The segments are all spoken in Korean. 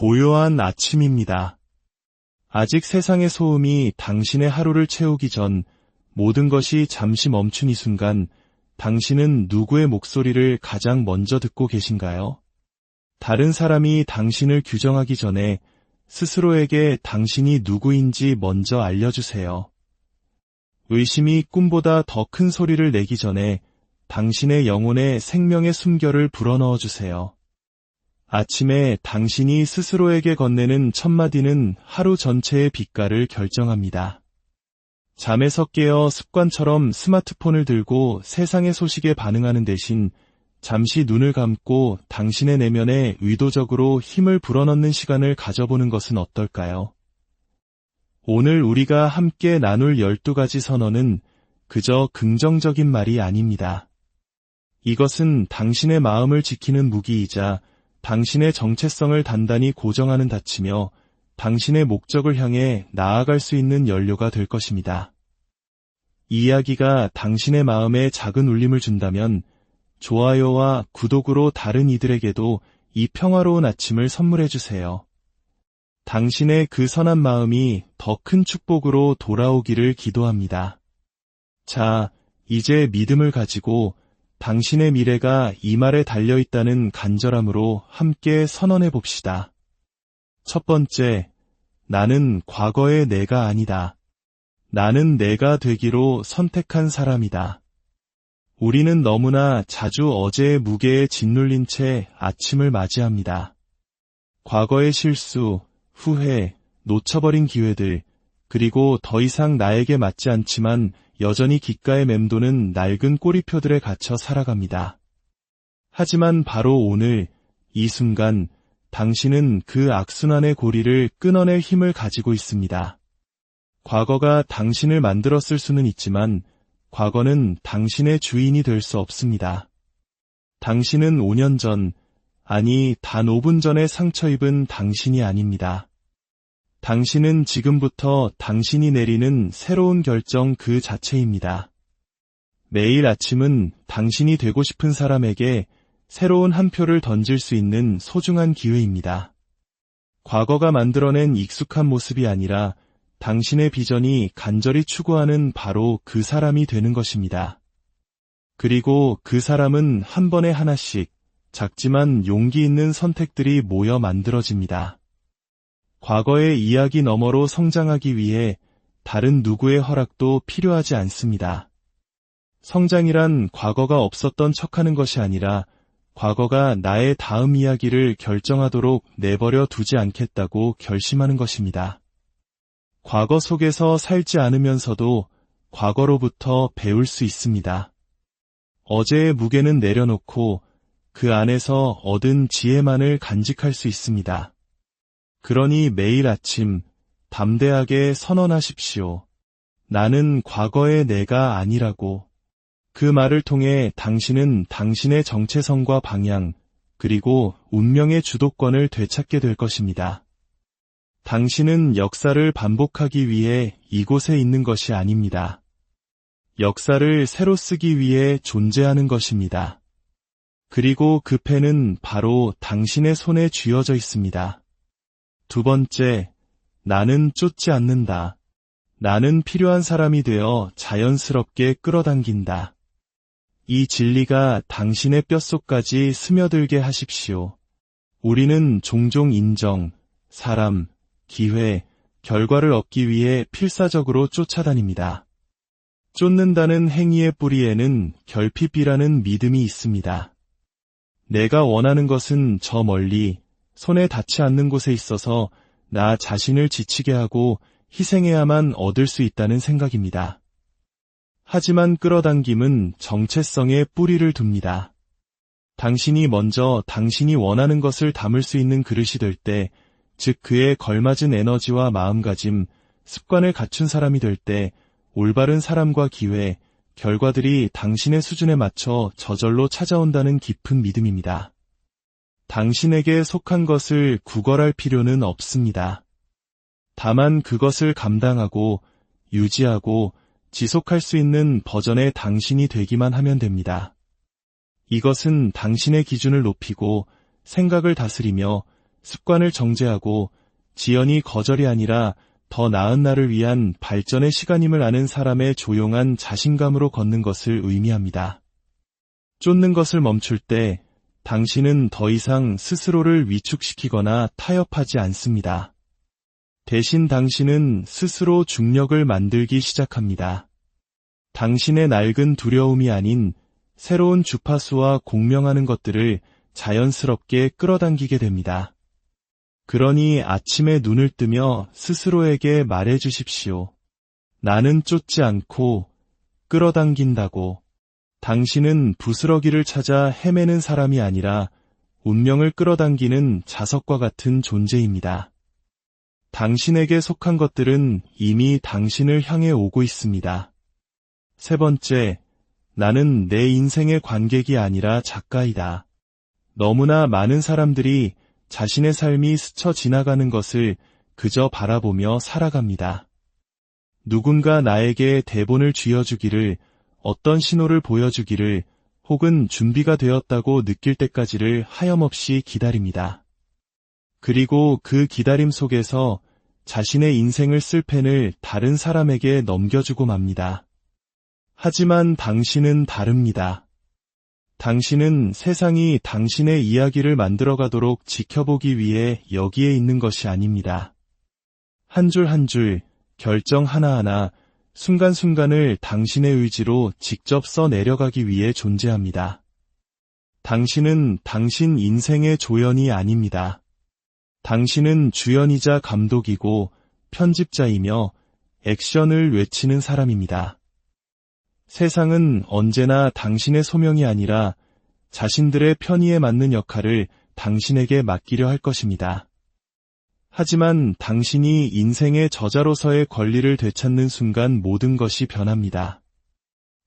고요한 아침입니다. 아직 세상의 소음이 당신의 하루를 채우기 전 모든 것이 잠시 멈춘 이 순간 당신은 누구의 목소리를 가장 먼저 듣고 계신가요? 다른 사람이 당신을 규정하기 전에 스스로에게 당신이 누구인지 먼저 알려주세요. 의심이 꿈보다 더 큰 소리를 내기 전에 당신의 영혼에 생명의 숨결을 불어넣어 주세요. 아침에 당신이 스스로에게 건네는 첫 마디는 하루 전체의 빛깔을 결정합니다. 잠에서 깨어 습관처럼 스마트폰을 들고 세상의 소식에 반응하는 대신 잠시 눈을 감고 당신의 내면에 의도적으로 힘을 불어넣는 시간을 가져보는 것은 어떨까요? 오늘 우리가 함께 나눌 12가지 선언은 그저 긍정적인 말이 아닙니다. 이것은 당신의 마음을 지키는 무기이자 당신의 정체성을 단단히 고정하는 닫히며 당신의 목적을 향해 나아갈 수 있는 연료가 될 것입니다. 이 이야기가 당신의 마음에 작은 울림을 준다면 좋아요와 구독으로 다른 이들에게도 이 평화로운 아침을 선물해 주세요. 당신의 그 선한 마음이 더 큰 축복으로 돌아오기를 기도합니다. 자, 이제 믿음을 가지고 당신의 미래가 이 말에 달려있다는 간절함으로 함께 선언해 봅시다. 첫 번째, 나는 과거의 내가 아니다. 나는 내가 되기로 선택한 사람이다. 우리는 너무나 자주 어제의 무게에 짓눌린 채 아침을 맞이합니다. 과거의 실수, 후회, 놓쳐버린 기회들, 그리고 더 이상 나에게 맞지 않지만 여전히 귓가에 맴도는 낡은 꼬리표들에 갇혀 살아갑니다. 하지만 바로 오늘, 이 순간, 당신은 그 악순환의 고리를 끊어낼 힘을 가지고 있습니다. 과거가 당신을 만들었을 수는 있지만, 과거는 당신의 주인이 될 수 없습니다. 당신은 5년 전, 아니 단 5분 전에 상처 입은 당신이 아닙니다. 당신은 지금부터 당신이 내리는 새로운 결정 그 자체입니다. 매일 아침은 당신이 되고 싶은 사람에게 새로운 한 표를 던질 수 있는 소중한 기회입니다. 과거가 만들어낸 익숙한 모습이 아니라 당신의 비전이 간절히 추구하는 바로 그 사람이 되는 것입니다. 그리고 그 사람은 한 번에 하나씩 작지만 용기 있는 선택들이 모여 만들어집니다. 과거의 이야기 너머로 성장하기 위해 다른 누구의 허락도 필요하지 않습니다. 성장이란 과거가 없었던 척하는 것이 아니라 과거가 나의 다음 이야기를 결정하도록 내버려 두지 않겠다고 결심하는 것입니다. 과거 속에서 살지 않으면서도 과거로부터 배울 수 있습니다. 어제의 무게는 내려놓고 그 안에서 얻은 지혜만을 간직할 수 있습니다. 그러니 매일 아침 담대하게 선언하십시오. 나는 과거의 내가 아니라고. 그 말을 통해 당신은 당신의 정체성과 방향, 그리고 운명의 주도권을 되찾게 될 것입니다. 당신은 역사를 반복하기 위해 이곳에 있는 것이 아닙니다. 역사를 새로 쓰기 위해 존재하는 것입니다. 그리고 그 펜은 바로 당신의 손에 쥐어져 있습니다. 두 번째, 나는 쫓지 않는다. 나는 필요한 사람이 되어 자연스럽게 끌어당긴다. 이 진리가 당신의 뼛속까지 스며들게 하십시오. 우리는 종종 인정, 사람, 기회, 결과를 얻기 위해 필사적으로 쫓아다닙니다. 쫓는다는 행위의 뿌리에는 결핍이라는 믿음이 있습니다. 내가 원하는 것은 저 멀리, 손에 닿지 않는 곳에 있어서 나 자신을 지치게 하고 희생해야만 얻을 수 있다는 생각입니다. 하지만 끌어당김은 정체성에 뿌리를 둡니다. 당신이 먼저 당신이 원하는 것을 담을 수 있는 그릇이 될 때, 즉 그에 걸맞은 에너지와 마음가짐, 습관을 갖춘 사람이 될 때 올바른 사람과 기회, 결과들이 당신의 수준에 맞춰 저절로 찾아온다는 깊은 믿음입니다. 당신에게 속한 것을 구걸할 필요는 없습니다. 다만 그것을 감당하고 유지하고 지속할 수 있는 버전의 당신이 되기만 하면 됩니다. 이것은 당신의 기준을 높이고 생각을 다스리며 습관을 정제하고 지연이 거절이 아니라 더 나은 날을 위한 발전의 시간임을 아는 사람의 조용한 자신감으로 걷는 것을 의미합니다. 쫓는 것을 멈출 때 당신은 더 이상 스스로를 위축시키거나 타협하지 않습니다. 대신 당신은 스스로 중력을 만들기 시작합니다. 당신의 낡은 두려움이 아닌 새로운 주파수와 공명하는 것들을 자연스럽게 끌어당기게 됩니다. 그러니 아침에 눈을 뜨며 스스로에게 말해 주십시오. 나는 쫓지 않고 끌어당긴다고. 당신은 부스러기를 찾아 헤매는 사람이 아니라 운명을 끌어당기는 자석과 같은 존재입니다. 당신에게 속한 것들은 이미 당신을 향해 오고 있습니다. 세 번째, 나는 내 인생의 관객이 아니라 작가이다. 너무나 많은 사람들이 자신의 삶이 스쳐 지나가는 것을 그저 바라보며 살아갑니다. 누군가 나에게 대본을 쥐어주기를, 어떤 신호를 보여주기를, 혹은 준비가 되었다고 느낄 때까지를 하염없이 기다립니다. 그리고 그 기다림 속에서 자신의 인생을 쓸 펜을 다른 사람에게 넘겨주고 맙니다. 하지만 당신은 다릅니다. 당신은 세상이 당신의 이야기를 만들어가도록 지켜보기 위해 여기에 있는 것이 아닙니다. 한 줄 한 줄, 결정 하나하나, 순간순간을 당신의 의지로 직접 써내려가기 위해 존재합니다. 당신은 당신 인생의 조연이 아닙니다. 당신은 주연이자 감독이고 편집자이며 액션을 외치는 사람입니다. 세상은 언제나 당신의 소명이 아니라 자신들의 편의에 맞는 역할을 당신에게 맡기려 할 것입니다. 하지만 당신이 인생의 저자로서의 권리를 되찾는 순간 모든 것이 변합니다.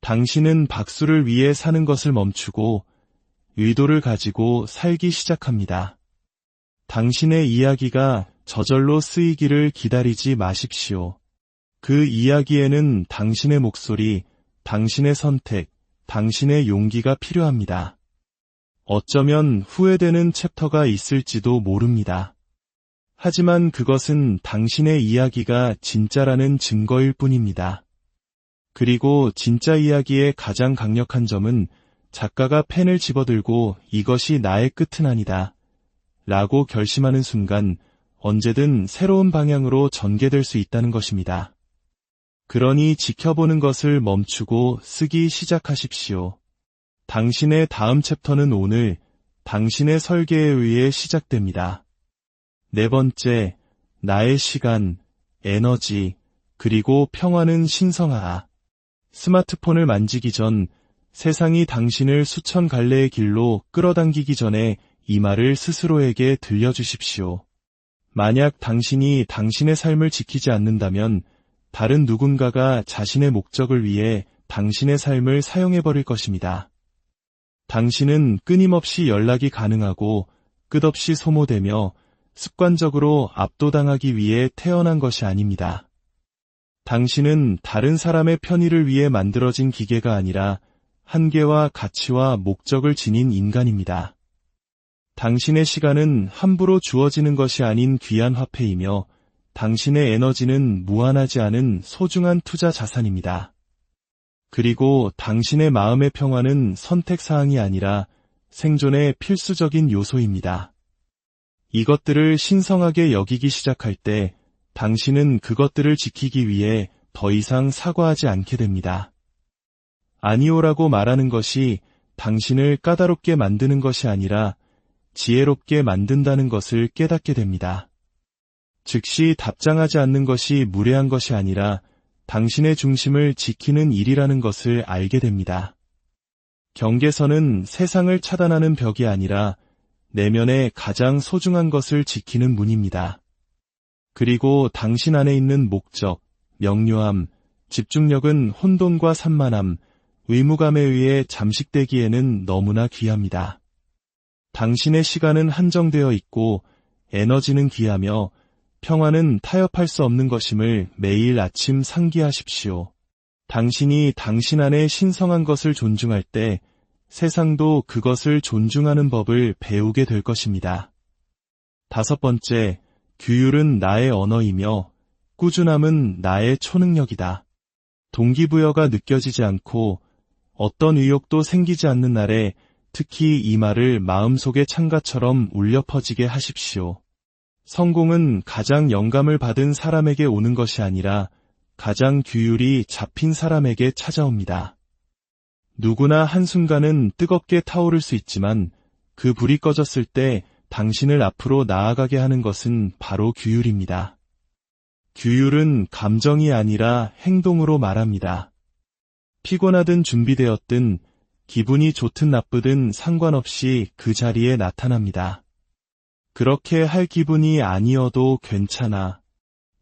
당신은 박수를 위해 사는 것을 멈추고 의도를 가지고 살기 시작합니다. 당신의 이야기가 저절로 쓰이기를 기다리지 마십시오. 그 이야기에는 당신의 목소리, 당신의 선택, 당신의 용기가 필요합니다. 어쩌면 후회되는 챕터가 있을지도 모릅니다. 하지만 그것은 당신의 이야기가 진짜라는 증거일 뿐입니다. 그리고 진짜 이야기의 가장 강력한 점은 작가가 펜을 집어들고 이것이 나의 끝은 아니다 라고 결심하는 순간 언제든 새로운 방향으로 전개될 수 있다는 것입니다. 그러니 지켜보는 것을 멈추고 쓰기 시작하십시오. 당신의 다음 챕터는 오늘 당신의 설계에 의해 시작됩니다. 네 번째, 나의 시간, 에너지, 그리고 평화는 신성하다. 스마트폰을 만지기 전 세상이 당신을 수천 갈래의 길로 끌어당기기 전에 이 말을 스스로에게 들려주십시오. 만약 당신이 당신의 삶을 지키지 않는다면 다른 누군가가 자신의 목적을 위해 당신의 삶을 사용해버릴 것입니다. 당신은 끊임없이 연락이 가능하고 끝없이 소모되며 습관적으로 압도당하기 위해 태어난 것이 아닙니다. 당신은 다른 사람의 편의를 위해 만들어진 기계가 아니라 한계와 가치와 목적을 지닌 인간입니다. 당신의 시간은 함부로 주어지는 것이 아닌 귀한 화폐이며 당신의 에너지는 무한하지 않은 소중한 투자 자산입니다. 그리고 당신의 마음의 평화는 선택사항이 아니라 생존의 필수적인 요소입니다. 이것들을 신성하게 여기기 시작할 때 당신은 그것들을 지키기 위해 더 이상 사과하지 않게 됩니다. 아니오라고 말하는 것이 당신을 까다롭게 만드는 것이 아니라 지혜롭게 만든다는 것을 깨닫게 됩니다. 즉시 답장하지 않는 것이 무례한 것이 아니라 당신의 중심을 지키는 일이라는 것을 알게 됩니다. 경계선은 세상을 차단하는 벽이 아니라 내면의 가장 소중한 것을 지키는 문입니다. 그리고 당신 안에 있는 목적, 명료함, 집중력은 혼돈과 산만함, 의무감에 의해 잠식되기에는 너무나 귀합니다. 당신의 시간은 한정되어 있고 에너지는 귀하며 평화는 타협할 수 없는 것임을 매일 아침 상기하십시오. 당신이 당신 안에 신성한 것을 존중할 때 세상도 그것을 존중하는 법을 배우게 될 것입니다. 5번째, 규율은 나의 언어이며 꾸준함은 나의 초능력이다. 동기부여가 느껴지지 않고 어떤 의욕도 생기지 않는 날에 특히 이 말을 마음속의 창가처럼 울려 퍼지게 하십시오. 성공은 가장 영감을 받은 사람에게 오는 것이 아니라 가장 규율이 잡힌 사람에게 찾아옵니다. 누구나 한순간은 뜨겁게 타오를 수 있지만 그 불이 꺼졌을 때 당신을 앞으로 나아가게 하는 것은 바로 규율입니다. 규율은 감정이 아니라 행동으로 말합니다. 피곤하든 준비되었든 기분이 좋든 나쁘든 상관없이 그 자리에 나타납니다. 그렇게 할 기분이 아니어도 괜찮아.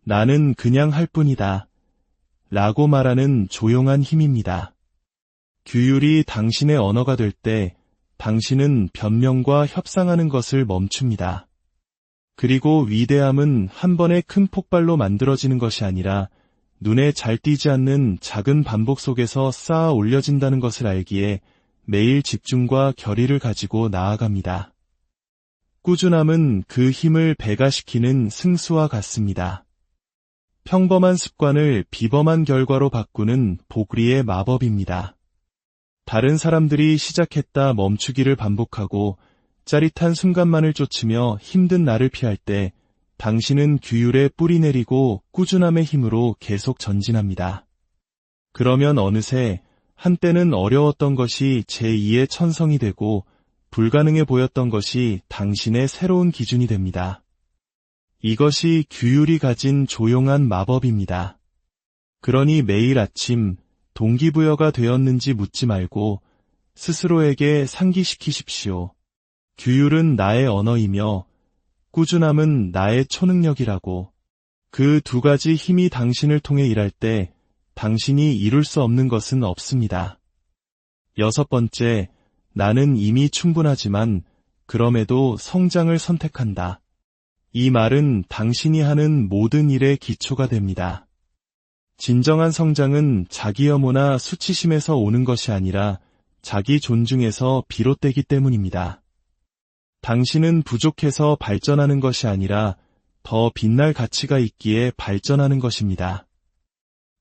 나는 그냥 할 뿐이다. 라고 말하는 조용한 힘입니다. 규율이 당신의 언어가 될 때 당신은 변명과 협상하는 것을 멈춥니다. 그리고 위대함은 한 번의 큰 폭발로 만들어지는 것이 아니라 눈에 잘 띄지 않는 작은 반복 속에서 쌓아 올려진다는 것을 알기에 매일 집중과 결의를 가지고 나아갑니다. 꾸준함은 그 힘을 배가시키는 승수와 같습니다. 평범한 습관을 비범한 결과로 바꾸는 보그리의 마법입니다. 다른 사람들이 시작했다 멈추기를 반복하고 짜릿한 순간만을 쫓으며 힘든 날을 피할 때 당신은 규율에 뿌리 내리고 꾸준함의 힘으로 계속 전진합니다. 그러면 어느새 한때는 어려웠던 것이 제2의 천성이 되고 불가능해 보였던 것이 당신의 새로운 기준이 됩니다. 이것이 규율이 가진 조용한 마법입니다. 그러니 매일 아침 동기부여가 되었는지 묻지 말고 스스로에게 상기시키십시오. 규율은 나의 언어이며 꾸준함은 나의 초능력이라고. 그 두 가지 힘이 당신을 통해 일할 때 당신이 이룰 수 없는 것은 없습니다. 6번째, 나는 이미 충분하지만 그럼에도 성장을 선택한다. 이 말은 당신이 하는 모든 일의 기초가 됩니다. 진정한 성장은 자기 혐오나 수치심에서 오는 것이 아니라 자기 존중에서 비롯되기 때문입니다. 당신은 부족해서 발전하는 것이 아니라 더 빛날 가치가 있기에 발전하는 것입니다.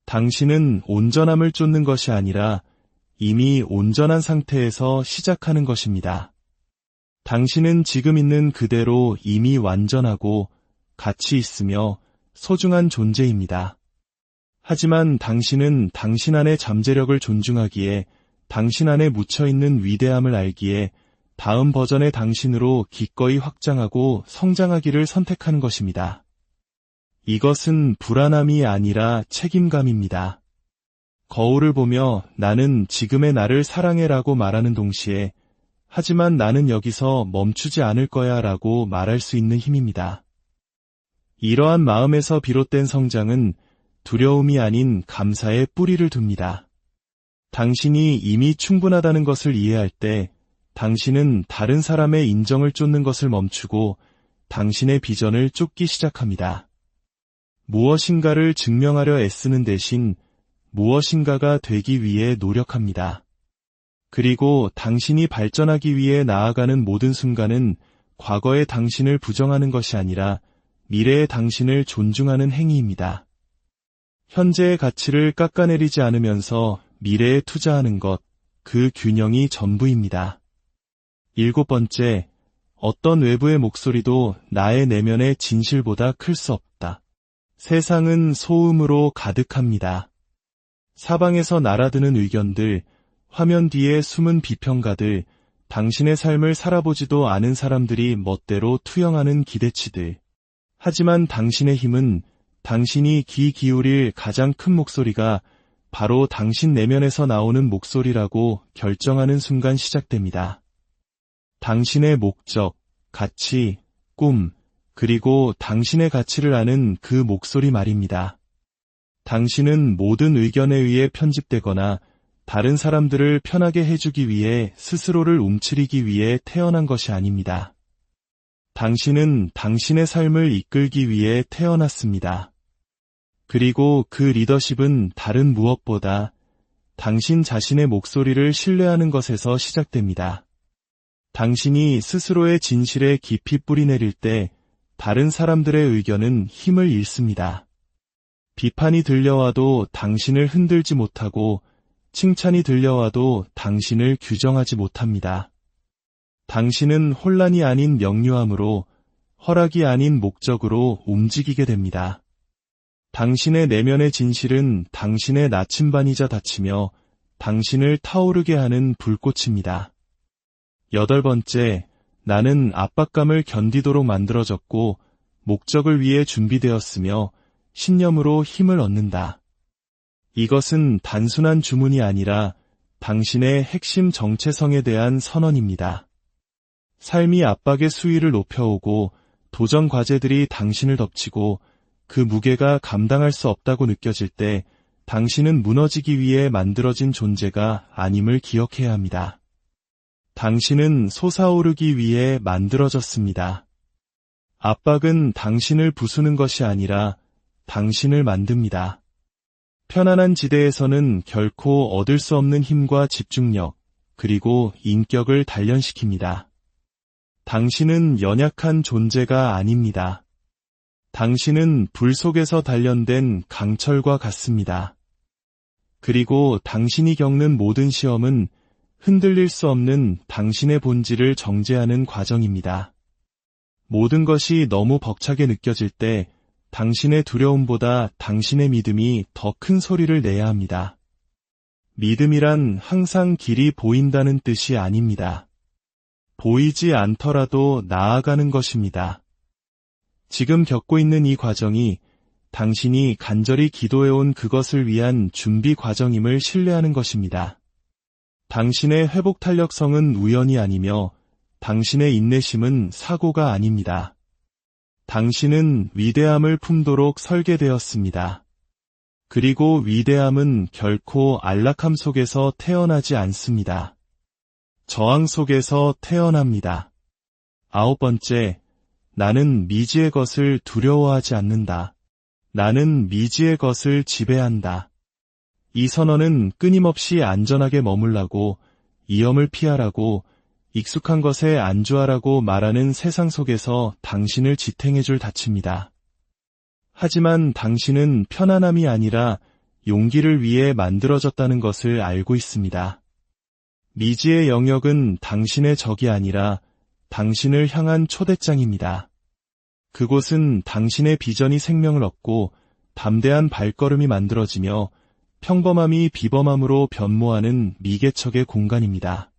당신은 온전함을 쫓는 것이 아니라 이미 온전한 상태에서 시작하는 것입니다. 당신은 지금 있는 그대로 이미 완전하고 가치 있으며 소중한 존재입니다. 하지만 당신은 당신 안의 잠재력을 존중하기에 당신 안에 묻혀있는 위대함을 알기에 다음 버전의 당신으로 기꺼이 확장하고 성장하기를 선택하는 것입니다. 이것은 불안함이 아니라 책임감입니다. 거울을 보며 나는 지금의 나를 사랑해라고 말하는 동시에 하지만 나는 여기서 멈추지 않을 거야 라고 말할 수 있는 힘입니다. 이러한 마음에서 비롯된 성장은 두려움이 아닌 감사의 뿌리를 둡니다. 당신이 이미 충분하다는 것을 이해할 때 당신은 다른 사람의 인정을 쫓는 것을 멈추고 당신의 비전을 쫓기 시작합니다. 무엇인가를 증명하려 애쓰는 대신 무엇인가가 되기 위해 노력합니다. 그리고 당신이 발전하기 위해 나아가는 모든 순간은 과거의 당신을 부정하는 것이 아니라 미래의 당신을 존중하는 행위입니다. 현재의 가치를 깎아내리지 않으면서 미래에 투자하는 것, 그 균형이 전부입니다. 7번째, 어떤 외부의 목소리도 나의 내면의 진실보다 클 수 없다. 세상은 소음으로 가득합니다. 사방에서 날아드는 의견들, 화면 뒤에 숨은 비평가들, 당신의 삶을 살아보지도 않은 사람들이 멋대로 투영하는 기대치들. 하지만 당신의 힘은 당신이 귀 기울일 가장 큰 목소리가 바로 당신 내면에서 나오는 목소리라고 결정하는 순간 시작됩니다. 당신의 목적, 가치, 꿈, 그리고 당신의 가치를 아는 그 목소리 말입니다. 당신은 모든 의견에 의해 편집되거나 다른 사람들을 편하게 해주기 위해 스스로를 움츠리기 위해 태어난 것이 아닙니다. 당신은 당신의 삶을 이끌기 위해 태어났습니다. 그리고 그 리더십은 다른 무엇보다 당신 자신의 목소리를 신뢰하는 것에서 시작됩니다. 당신이 스스로의 진실에 깊이 뿌리 내릴 때 다른 사람들의 의견은 힘을 잃습니다. 비판이 들려와도 당신을 흔들지 못하고 칭찬이 들려와도 당신을 규정하지 못합니다. 당신은 혼란이 아닌 명료함으로, 허락이 아닌 목적으로 움직이게 됩니다. 당신의 내면의 진실은 당신의 나침반이자 닫히며 당신을 타오르게 하는 불꽃입니다. 8번째, 나는 압박감을 견디도록 만들어졌고 목적을 위해 준비되었으며 신념으로 힘을 얻는다. 이것은 단순한 주문이 아니라 당신의 핵심 정체성에 대한 선언입니다. 삶이 압박의 수위를 높여오고 도전 과제들이 당신을 덮치고 그 무게가 감당할 수 없다고 느껴질 때 당신은 무너지기 위해 만들어진 존재가 아님을 기억해야 합니다. 당신은 솟아오르기 위해 만들어졌습니다. 압박은 당신을 부수는 것이 아니라 당신을 만듭니다. 편안한 지대에서는 결코 얻을 수 없는 힘과 집중력, 그리고 인격을 단련시킵니다. 당신은 연약한 존재가 아닙니다. 당신은 불 속에서 단련된 강철과 같습니다. 그리고 당신이 겪는 모든 시험은 흔들릴 수 없는 당신의 본질을 정제하는 과정입니다. 모든 것이 너무 벅차게 느껴질 때 당신의 두려움보다 당신의 믿음이 더 큰 소리를 내야 합니다. 믿음이란 항상 길이 보인다는 뜻이 아닙니다. 보이지 않더라도 나아가는 것입니다. 지금 겪고 있는 이 과정이 당신이 간절히 기도해온 그것을 위한 준비 과정임을 신뢰하는 것입니다. 당신의 회복 탄력성은 우연이 아니며 당신의 인내심은 사고가 아닙니다. 당신은 위대함을 품도록 설계되었습니다. 그리고 위대함은 결코 안락함 속에서 태어나지 않습니다. 저항 속에서 태어납니다. 9번째, 나는 미지의 것을 두려워하지 않는다. 나는 미지의 것을 지배한다. 이 선언은 끊임없이 안전하게 머물라고, 위험을 피하라고, 익숙한 것에 안주하라고 말하는 세상 속에서 당신을 지탱해줄 닻입니다. 하지만 당신은 편안함이 아니라 용기를 위해 만들어졌다는 것을 알고 있습니다. 미지의 영역은 당신의 적이 아니라 당신을 향한 초대장입니다. 그곳은 당신의 비전이 생명을 얻고 담대한 발걸음이 만들어지며 평범함이 비범함으로 변모하는 미개척의 공간입니다.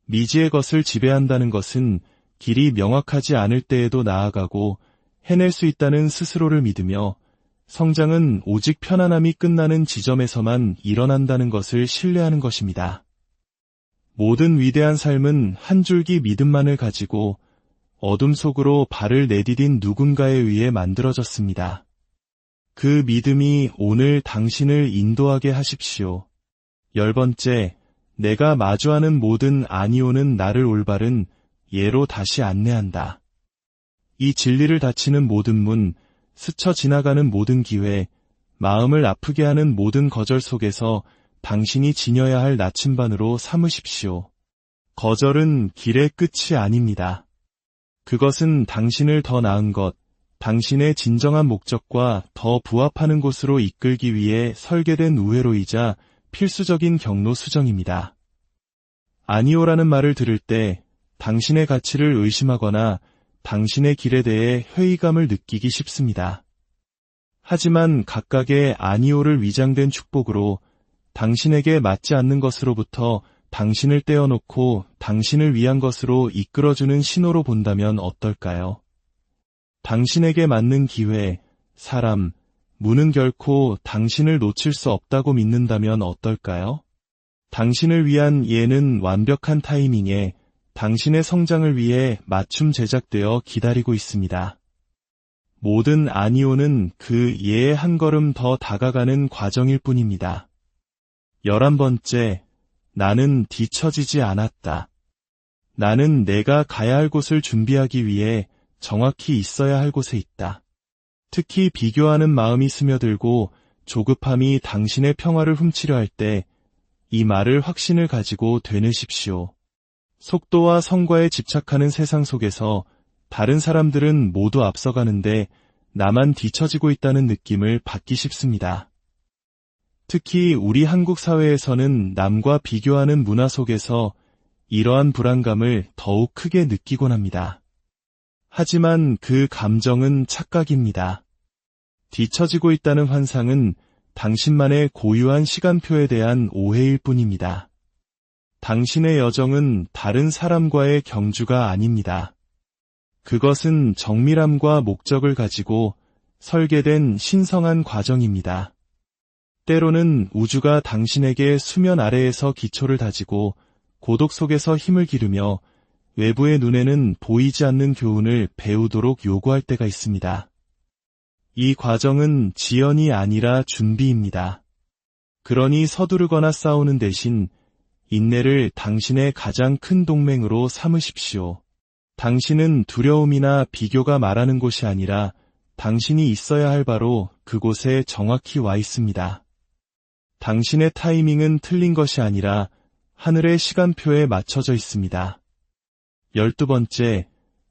미지의 것을 지배한다는 것은 길이 명확하지 않을 때에도 나아가고 해낼 수 있다는 스스로를 믿으며 성장은 오직 편안함이 끝나는 지점에서만 일어난다는 것을 신뢰하는 것입니다. 모든 위대한 삶은 한 줄기 믿음만을 가지고 어둠 속으로 발을 내디딘 누군가에 의해 만들어졌습니다. 그 믿음이 오늘 당신을 인도하게 하십시오. 10번째, 내가 마주하는 모든 아니오는 나를 올바른 예로 다시 안내한다. 이 진리를 닫히는 모든 문, 스쳐 지나가는 모든 기회, 마음을 아프게 하는 모든 거절 속에서 당신이 지녀야 할 나침반으로 삼으십시오. 거절은 길의 끝이 아닙니다. 그것은 당신을 더 나은 것, 당신의 진정한 목적과 더 부합하는 곳으로 이끌기 위해 설계된 우회로이자 필수적인 경로 수정입니다. 아니오라는 말을 들을 때 당신의 가치를 의심하거나 당신의 길에 대해 회의감을 느끼기 쉽습니다. 하지만 각각의 아니오를 위장된 축복으로 당신에게 맞지 않는 것으로부터 당신을 떼어놓고 당신을 위한 것으로 이끌어주는 신호로 본다면 어떨까요? 당신에게 맞는 기회, 사람, 문은 결코 당신을 놓칠 수 없다고 믿는다면 어떨까요? 당신을 위한 예는 완벽한 타이밍에 당신의 성장을 위해 맞춤 제작되어 기다리고 있습니다. 모든 아니오는 그 예에 한 걸음 더 다가가는 과정일 뿐입니다. 11번째, 나는 뒤처지지 않았다. 나는 내가 가야 할 곳을 준비하기 위해 정확히 있어야 할 곳에 있다. 특히 비교하는 마음이 스며들고 조급함이 당신의 평화를 훔치려 할 때 이 말을 확신을 가지고 되뇌십시오. 속도와 성과에 집착하는 세상 속에서 다른 사람들은 모두 앞서가는데 나만 뒤처지고 있다는 느낌을 받기 쉽습니다. 특히 우리 한국 사회에서는 남과 비교하는 문화 속에서 이러한 불안감을 더욱 크게 느끼곤 합니다. 하지만 그 감정은 착각입니다. 뒤처지고 있다는 환상은 당신만의 고유한 시간표에 대한 오해일 뿐입니다. 당신의 여정은 다른 사람과의 경주가 아닙니다. 그것은 정밀함과 목적을 가지고 설계된 신성한 과정입니다. 때로는 우주가 당신에게 수면 아래에서 기초를 다지고 고독 속에서 힘을 기르며 외부의 눈에는 보이지 않는 교훈을 배우도록 요구할 때가 있습니다. 이 과정은 지연이 아니라 준비입니다. 그러니 서두르거나 싸우는 대신 인내를 당신의 가장 큰 동맹으로 삼으십시오. 당신은 두려움이나 비교가 말하는 곳이 아니라 당신이 있어야 할 바로 그곳에 정확히 와 있습니다. 당신의 타이밍은 틀린 것이 아니라 하늘의 시간표에 맞춰져 있습니다. 12번째,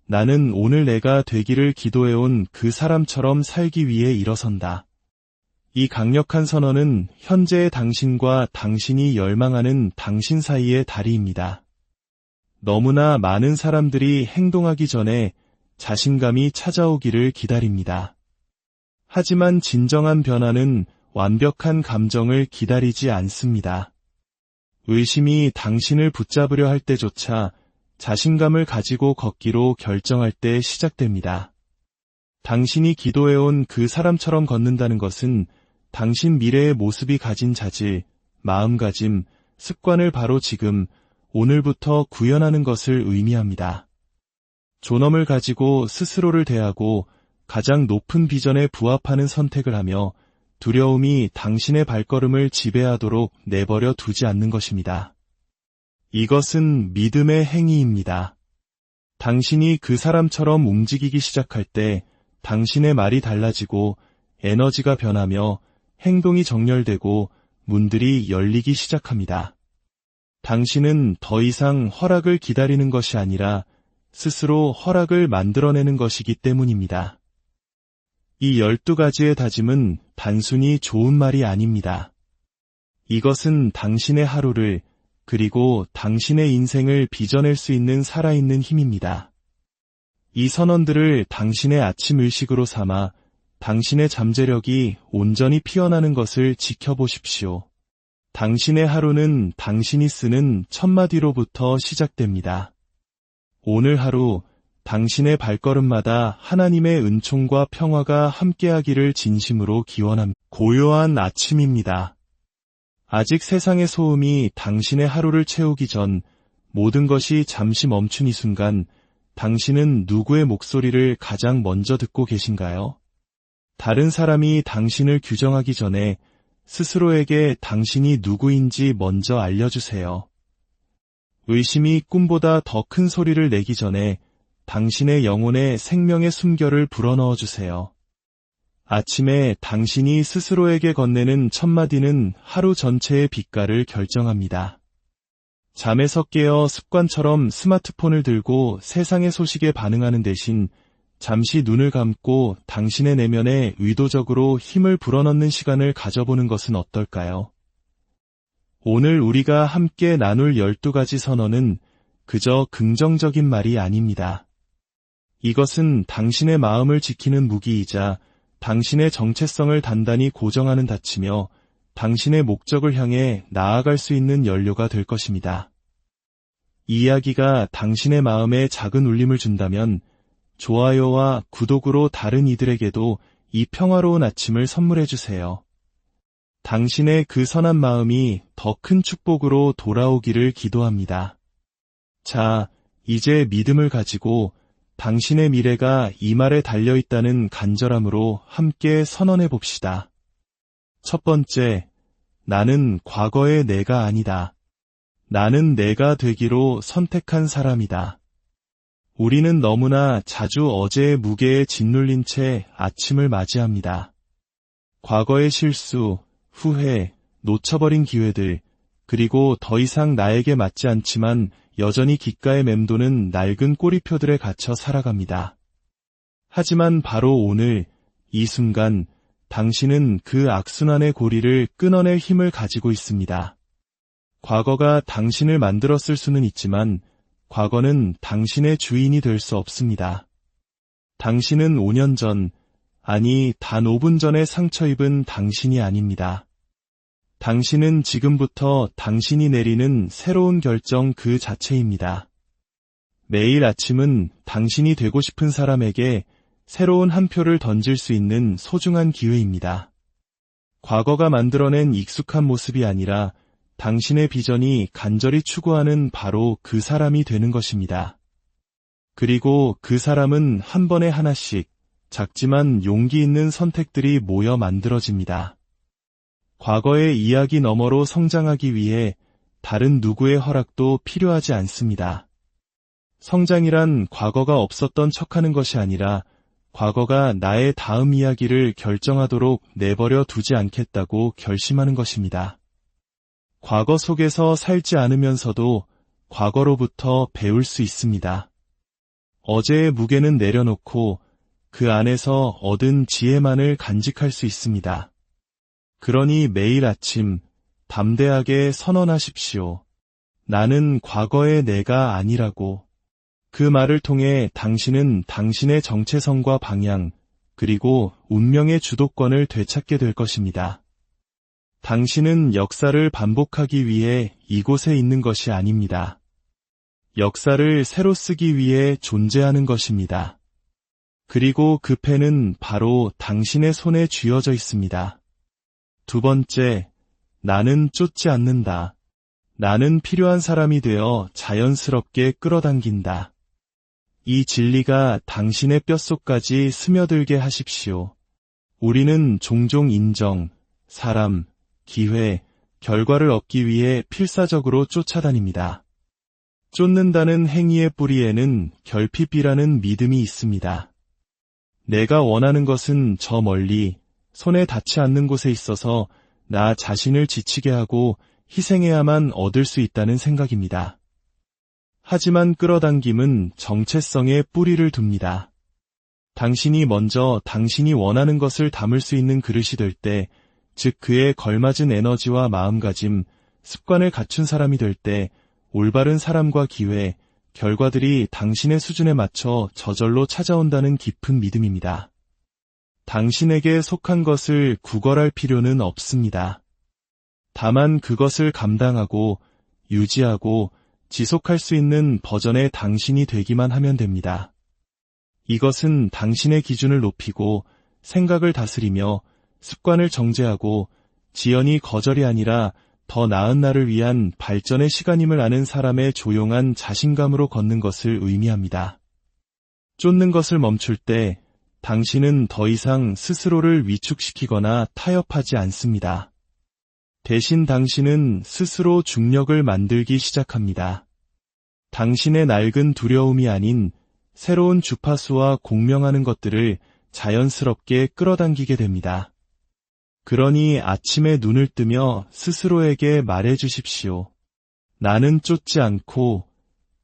나는 오늘 내가 되기를 기도해온 그 사람처럼 살기 위해 일어선다. 이 강력한 선언은 현재의 당신과 당신이 열망하는 당신 사이의 다리입니다. 너무나 많은 사람들이 행동하기 전에 자신감이 찾아오기를 기다립니다. 하지만 진정한 변화는 완벽한 감정을 기다리지 않습니다. 의심이 당신을 붙잡으려 할 때조차 자신감을 가지고 걷기로 결정할 때 시작됩니다. 당신이 기도해온 그 사람처럼 걷는다는 것은 당신 미래의 모습이 가진 자질, 마음가짐, 습관을 바로 지금, 오늘부터 구현하는 것을 의미합니다. 존엄을 가지고 스스로를 대하고 가장 높은 비전에 부합하는 선택을 하며 두려움이 당신의 발걸음을 지배하도록 내버려 두지 않는 것입니다. 이것은 믿음의 행위입니다. 당신이 그 사람처럼 움직이기 시작할 때 당신의 말이 달라지고 에너지가 변하며 행동이 정렬되고 문들이 열리기 시작합니다. 당신은 더 이상 허락을 기다리는 것이 아니라 스스로 허락을 만들어내는 것이기 때문입니다. 이 12가지의 다짐은 단순히 좋은 말이 아닙니다. 이것은 당신의 하루를 그리고 당신의 인생을 빚어낼 수 있는 살아있는 힘입니다. 이 선언들을 당신의 아침 의식으로 삼아 당신의 잠재력이 온전히 피어나는 것을 지켜보십시오. 당신의 하루는 당신이 쓰는 첫 마디로부터 시작됩니다. 오늘 하루 당신의 발걸음마다 하나님의 은총과 평화가 함께하기를 진심으로 기원합니다. 고요한 아침입니다. 아직 세상의 소음이 당신의 하루를 채우기 전 모든 것이 잠시 멈춘 이 순간 당신은 누구의 목소리를 가장 먼저 듣고 계신가요? 다른 사람이 당신을 규정하기 전에 스스로에게 당신이 누구인지 먼저 알려주세요. 의심이 꿈보다 더 큰 소리를 내기 전에 당신의 영혼에 생명의 숨결을 불어넣어 주세요. 아침에 당신이 스스로에게 건네는 첫 마디는 하루 전체의 빛깔을 결정합니다. 잠에서 깨어 습관처럼 스마트폰을 들고 세상의 소식에 반응하는 대신 잠시 눈을 감고 당신의 내면에 의도적으로 힘을 불어넣는 시간을 가져보는 것은 어떨까요? 오늘 우리가 함께 나눌 12가지 선언은 그저 긍정적인 말이 아닙니다. 이것은 당신의 마음을 지키는 무기이자 당신의 정체성을 단단히 고정하는 닫히며 당신의 목적을 향해 나아갈 수 있는 연료가 될 것입니다. 이 이야기가 당신의 마음에 작은 울림을 준다면 좋아요와 구독으로 다른 이들에게도 이 평화로운 아침을 선물해 주세요. 당신의 그 선한 마음이 더 큰 축복으로 돌아오기를 기도합니다. 자, 이제 믿음을 가지고 당신의 미래가 이 말에 달려있다는 간절함으로 함께 선언해 봅시다. 첫 번째, 나는 과거의 내가 아니다. 나는 내가 되기로 선택한 사람이다. 우리는 너무나 자주 어제의 무게에 짓눌린 채 아침을 맞이합니다. 과거의 실수, 후회, 놓쳐버린 기회들, 그리고 더 이상 나에게 맞지 않지만 여전히 귓가에 맴도는 낡은 꼬리표들에 갇혀 살아갑니다. 하지만 바로 오늘, 이 순간, 당신은 그 악순환의 고리를 끊어낼 힘을 가지고 있습니다. 과거가 당신을 만들었을 수는 있지만, 과거는 당신의 주인이 될 수 없습니다. 당신은 5년 전, 아니 단 5분 전에 상처 입은 당신이 아닙니다. 당신은 지금부터 당신이 내리는 새로운 결정 그 자체입니다. 매일 아침은 당신이 되고 싶은 사람에게 새로운 한 표를 던질 수 있는 소중한 기회입니다. 과거가 만들어낸 익숙한 모습이 아니라 당신의 비전이 간절히 추구하는 바로 그 사람이 되는 것입니다. 그리고 그 사람은 한 번에 하나씩 작지만 용기 있는 선택들이 모여 만들어집니다. 과거의 이야기 너머로 성장하기 위해 다른 누구의 허락도 필요하지 않습니다. 성장이란 과거가 없었던 척하는 것이 아니라 과거가 나의 다음 이야기를 결정하도록 내버려 두지 않겠다고 결심하는 것입니다. 과거 속에서 살지 않으면서도 과거로부터 배울 수 있습니다. 어제의 무게는 내려놓고 그 안에서 얻은 지혜만을 간직할 수 있습니다. 그러니 매일 아침 담대하게 선언하십시오. 나는 과거의 내가 아니라고. 그 말을 통해 당신은 당신의 정체성과 방향, 그리고 운명의 주도권을 되찾게 될 것입니다. 당신은 역사를 반복하기 위해 이곳에 있는 것이 아닙니다. 역사를 새로 쓰기 위해 존재하는 것입니다. 그리고 그 펜은 바로 당신의 손에 쥐어져 있습니다. 두 번째, 나는 쫓지 않는다. 나는 필요한 사람이 되어 자연스럽게 끌어당긴다. 이 진리가 당신의 뼛속까지 스며들게 하십시오. 우리는 종종 인정, 사람, 기회, 결과를 얻기 위해 필사적으로 쫓아다닙니다. 쫓는다는 행위의 뿌리에는 결핍이라는 믿음이 있습니다. 내가 원하는 것은 저 멀리, 손에 닿지 않는 곳에 있어서 나 자신을 지치게 하고 희생해야만 얻을 수 있다는 생각입니다. 하지만 끌어당김은 정체성에 뿌리를 둡니다. 당신이 먼저 당신이 원하는 것을 담을 수 있는 그릇이 될 때, 즉 그에 걸맞은 에너지와 마음가짐, 습관을 갖춘 사람이 될 때 올바른 사람과 기회, 결과들이 당신의 수준에 맞춰 저절로 찾아온다는 깊은 믿음입니다. 당신에게 속한 것을 구걸할 필요는 없습니다. 다만 그것을 감당하고 유지하고 지속할 수 있는 버전의 당신이 되기만 하면 됩니다. 이것은 당신의 기준을 높이고 생각을 다스리며 습관을 정제하고 지연이 거절이 아니라 더 나은 날을 위한 발전의 시간임을 아는 사람의 조용한 자신감으로 걷는 것을 의미합니다. 쫓는 것을 멈출 때 당신은 더 이상 스스로를 위축시키거나 타협하지 않습니다. 대신 당신은 스스로 중력을 만들기 시작합니다. 당신의 낡은 두려움이 아닌 새로운 주파수와 공명하는 것들을 자연스럽게 끌어당기게 됩니다. 그러니 아침에 눈을 뜨며 스스로에게 말해 주십시오. 나는 쫓지 않고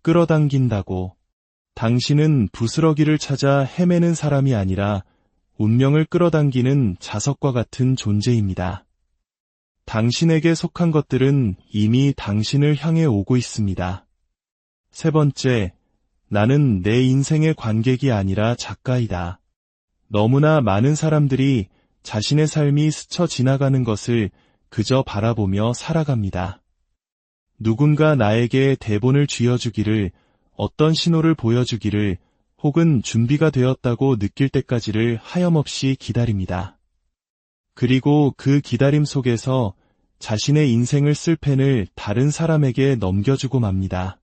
끌어당긴다고. 당신은 부스러기를 찾아 헤매는 사람이 아니라 운명을 끌어당기는 자석과 같은 존재입니다. 당신에게 속한 것들은 이미 당신을 향해 오고 있습니다. 세 번째, 나는 내 인생의 관객이 아니라 작가이다. 너무나 많은 사람들이 자신의 삶이 스쳐 지나가는 것을 그저 바라보며 살아갑니다. 누군가 나에게 대본을 쥐어주기를, 어떤 신호를 보여주기를, 혹은 준비가 되었다고 느낄 때까지를 하염없이 기다립니다. 그리고 그 기다림 속에서 자신의 인생을 쓸 펜을 다른 사람에게 넘겨주고 맙니다.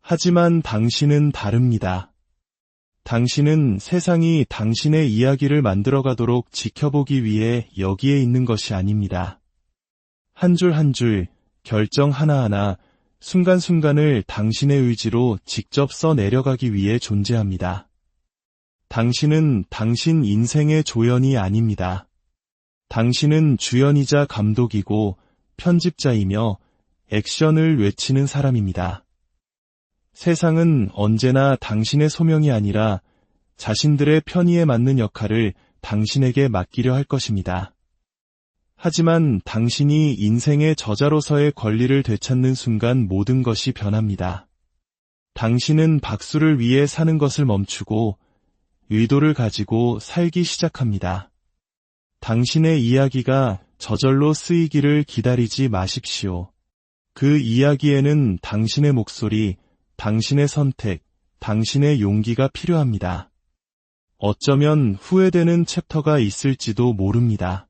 하지만 당신은 다릅니다. 당신은 세상이 당신의 이야기를 만들어가도록 지켜보기 위해 여기에 있는 것이 아닙니다. 한 줄 한 줄, 결정 하나하나, 순간순간을 당신의 의지로 직접 써 내려가기 위해 존재합니다. 당신은 당신 인생의 조연이 아닙니다. 당신은 주연이자 감독이고 편집자이며 액션을 외치는 사람입니다. 세상은 언제나 당신의 소명이 아니라 자신들의 편의에 맞는 역할을 당신에게 맡기려 할 것입니다. 하지만 당신이 인생의 저자로서의 권리를 되찾는 순간 모든 것이 변합니다. 당신은 박수를 위해 사는 것을 멈추고 의도를 가지고 살기 시작합니다. 당신의 이야기가 저절로 쓰이기를 기다리지 마십시오. 그 이야기에는 당신의 목소리, 당신의 선택, 당신의 용기가 필요합니다. 어쩌면 후회되는 챕터가 있을지도 모릅니다.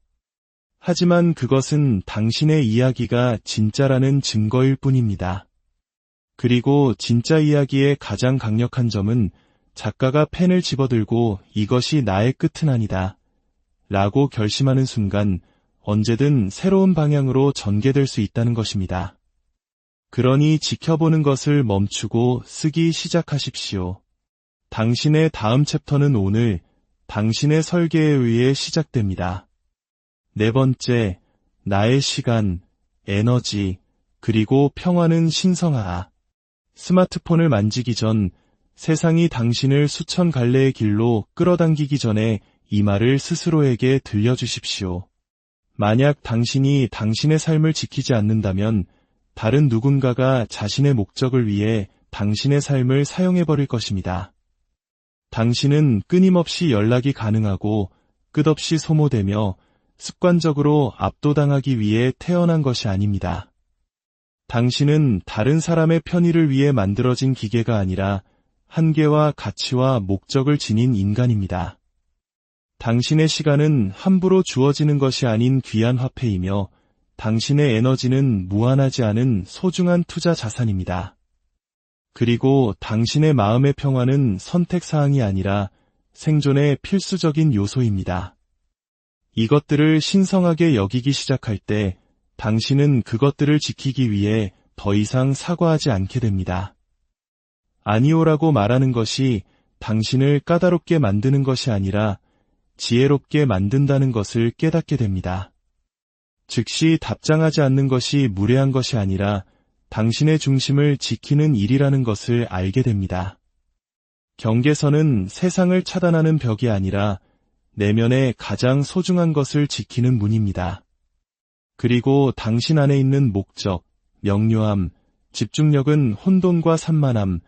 하지만 그것은 당신의 이야기가 진짜라는 증거일 뿐입니다. 그리고 진짜 이야기의 가장 강력한 점은 작가가 펜을 집어들고 이것이 나의 끝은 아니다 라고 결심하는 순간 언제든 새로운 방향으로 전개될 수 있다는 것입니다. 그러니 지켜보는 것을 멈추고 쓰기 시작하십시오. 당신의 다음 챕터는 오늘 당신의 설계에 의해 시작됩니다. 네 번째, 나의 시간, 에너지, 그리고 평화는 신성하다. 스마트폰을 만지기 전 세상이 당신을 수천 갈래의 길로 끌어당기기 전에 이 말을 스스로에게 들려주십시오. 만약 당신이 당신의 삶을 지키지 않는다면 다른 누군가가 자신의 목적을 위해 당신의 삶을 사용해버릴 것입니다. 당신은 끊임없이 연락이 가능하고 끝없이 소모되며 습관적으로 압도당하기 위해 태어난 것이 아닙니다. 당신은 다른 사람의 편의를 위해 만들어진 기계가 아니라 한계와 가치와 목적을 지닌 인간입니다. 당신의 시간은 함부로 주어지는 것이 아닌 귀한 화폐이며 당신의 에너지는 무한하지 않은 소중한 투자 자산입니다. 그리고 당신의 마음의 평화는 선택사항이 아니라 생존의 필수적인 요소입니다. 이것들을 신성하게 여기기 시작할 때 당신은 그것들을 지키기 위해 더 이상 사과하지 않게 됩니다. 아니오라고 말하는 것이 당신을 까다롭게 만드는 것이 아니라 지혜롭게 만든다는 것을 깨닫게 됩니다. 즉시 답장하지 않는 것이 무례한 것이 아니라 당신의 중심을 지키는 일이라는 것을 알게 됩니다. 경계선은 세상을 차단하는 벽이 아니라 내면의 가장 소중한 것을 지키는 문입니다. 그리고 당신 안에 있는 목적, 명료함, 집중력은 혼돈과 산만함,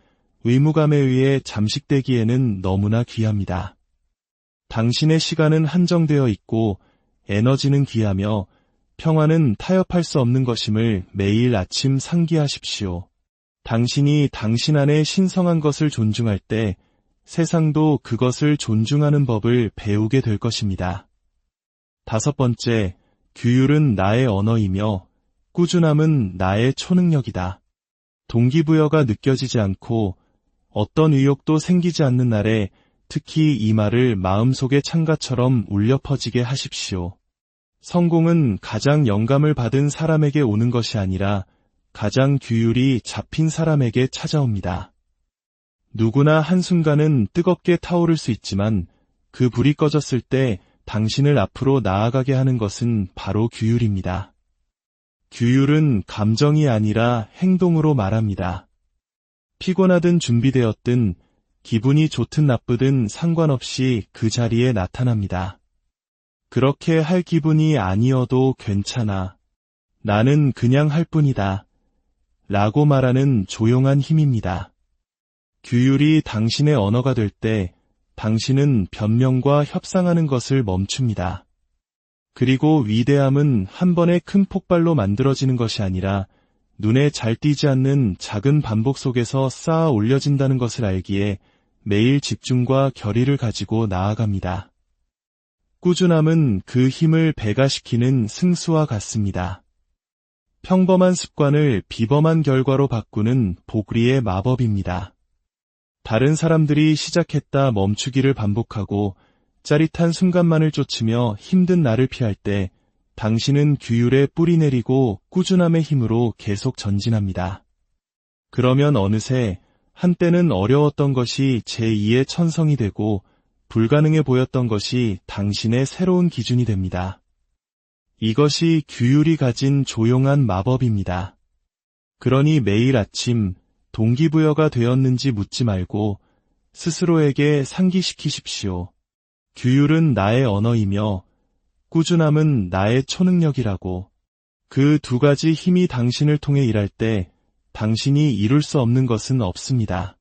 의무감에 의해 잠식되기에는 너무나 귀합니다. 당신의 시간은 한정되어 있고 에너지는 귀하며 평화는 타협할 수 없는 것임을 매일 아침 상기하십시오. 당신이 당신 안에 신성한 것을 존중할 때 세상도 그것을 존중하는 법을 배우게 될 것입니다. 다섯 번째, 규율은 나의 언어이며 꾸준함은 나의 초능력이다. 동기부여가 느껴지지 않고 어떤 의욕도 생기지 않는 날에 특히 이 말을 마음속의 창가처럼 울려 퍼지게 하십시오. 성공은 가장 영감을 받은 사람에게 오는 것이 아니라 가장 규율이 잡힌 사람에게 찾아옵니다. 누구나 한순간은 뜨겁게 타오를 수 있지만 그 불이 꺼졌을 때 당신을 앞으로 나아가게 하는 것은 바로 규율입니다. 규율은 감정이 아니라 행동으로 말합니다. 피곤하든 준비되었든 기분이 좋든 나쁘든 상관없이 그 자리에 나타납니다. 그렇게 할 기분이 아니어도 괜찮아. 나는 그냥 할 뿐이다. 라고 말하는 조용한 힘입니다. 규율이 당신의 언어가 될 때 당신은 변명과 협상하는 것을 멈춥니다. 그리고 위대함은 한 번의 큰 폭발로 만들어지는 것이 아니라 눈에 잘 띄지 않는 작은 반복 속에서 쌓아 올려진다는 것을 알기에 매일 집중과 결의를 가지고 나아갑니다. 꾸준함은 그 힘을 배가시키는 승수와 같습니다. 평범한 습관을 비범한 결과로 바꾸는 보그리의 마법입니다. 다른 사람들이 시작했다 멈추기를 반복하고 짜릿한 순간만을 쫓으며 힘든 날을 피할 때 당신은 규율에 뿌리 내리고 꾸준함의 힘으로 계속 전진합니다. 그러면 어느새 한때는 어려웠던 것이 제2의 천성이 되고 불가능해 보였던 것이 당신의 새로운 기준이 됩니다. 이것이 규율이 가진 조용한 마법입니다. 그러니 매일 아침 동기부여가 되었는지 묻지 말고 스스로에게 상기시키십시오. 규율은 나의 언어이며 꾸준함은 나의 초능력이라고. 그 두 가지 힘이 당신을 통해 일할 때 당신이 이룰 수 없는 것은 없습니다.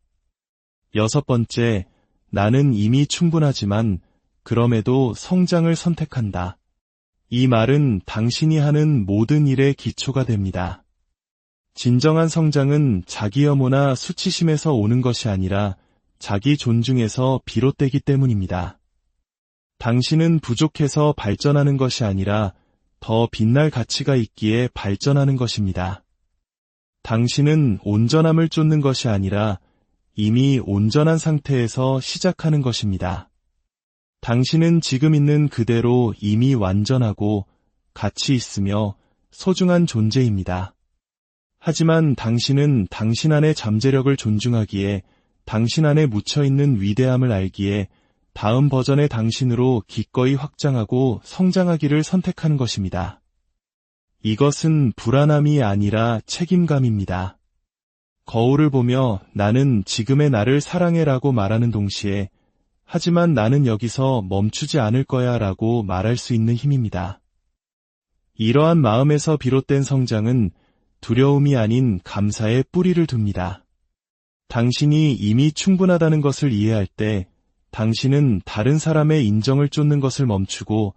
6번째, 나는 이미 충분하지만 그럼에도 성장을 선택한다. 이 말은 당신이 하는 모든 일의 기초가 됩니다. 진정한 성장은 자기 혐오나 수치심에서 오는 것이 아니라 자기 존중에서 비롯되기 때문입니다. 당신은 부족해서 발전하는 것이 아니라 더 빛날 가치가 있기에 발전하는 것입니다. 당신은 온전함을 쫓는 것이 아니라 이미 온전한 상태에서 시작하는 것입니다. 당신은 지금 있는 그대로 이미 완전하고 가치 있으며 소중한 존재입니다. 하지만 당신은 당신 안의 잠재력을 존중하기에, 당신 안에 묻혀있는 위대함을 알기에 다음 버전의 당신으로 기꺼이 확장하고 성장하기를 선택하는 것입니다. 이것은 불안함이 아니라 책임감입니다. 거울을 보며 나는 지금의 나를 사랑해라고 말하는 동시에 하지만 나는 여기서 멈추지 않을 거야 라고 말할 수 있는 힘입니다. 이러한 마음에서 비롯된 성장은 두려움이 아닌 감사의 뿌리를 둡니다. 당신이 이미 충분하다는 것을 이해할 때 당신은 다른 사람의 인정을 쫓는 것을 멈추고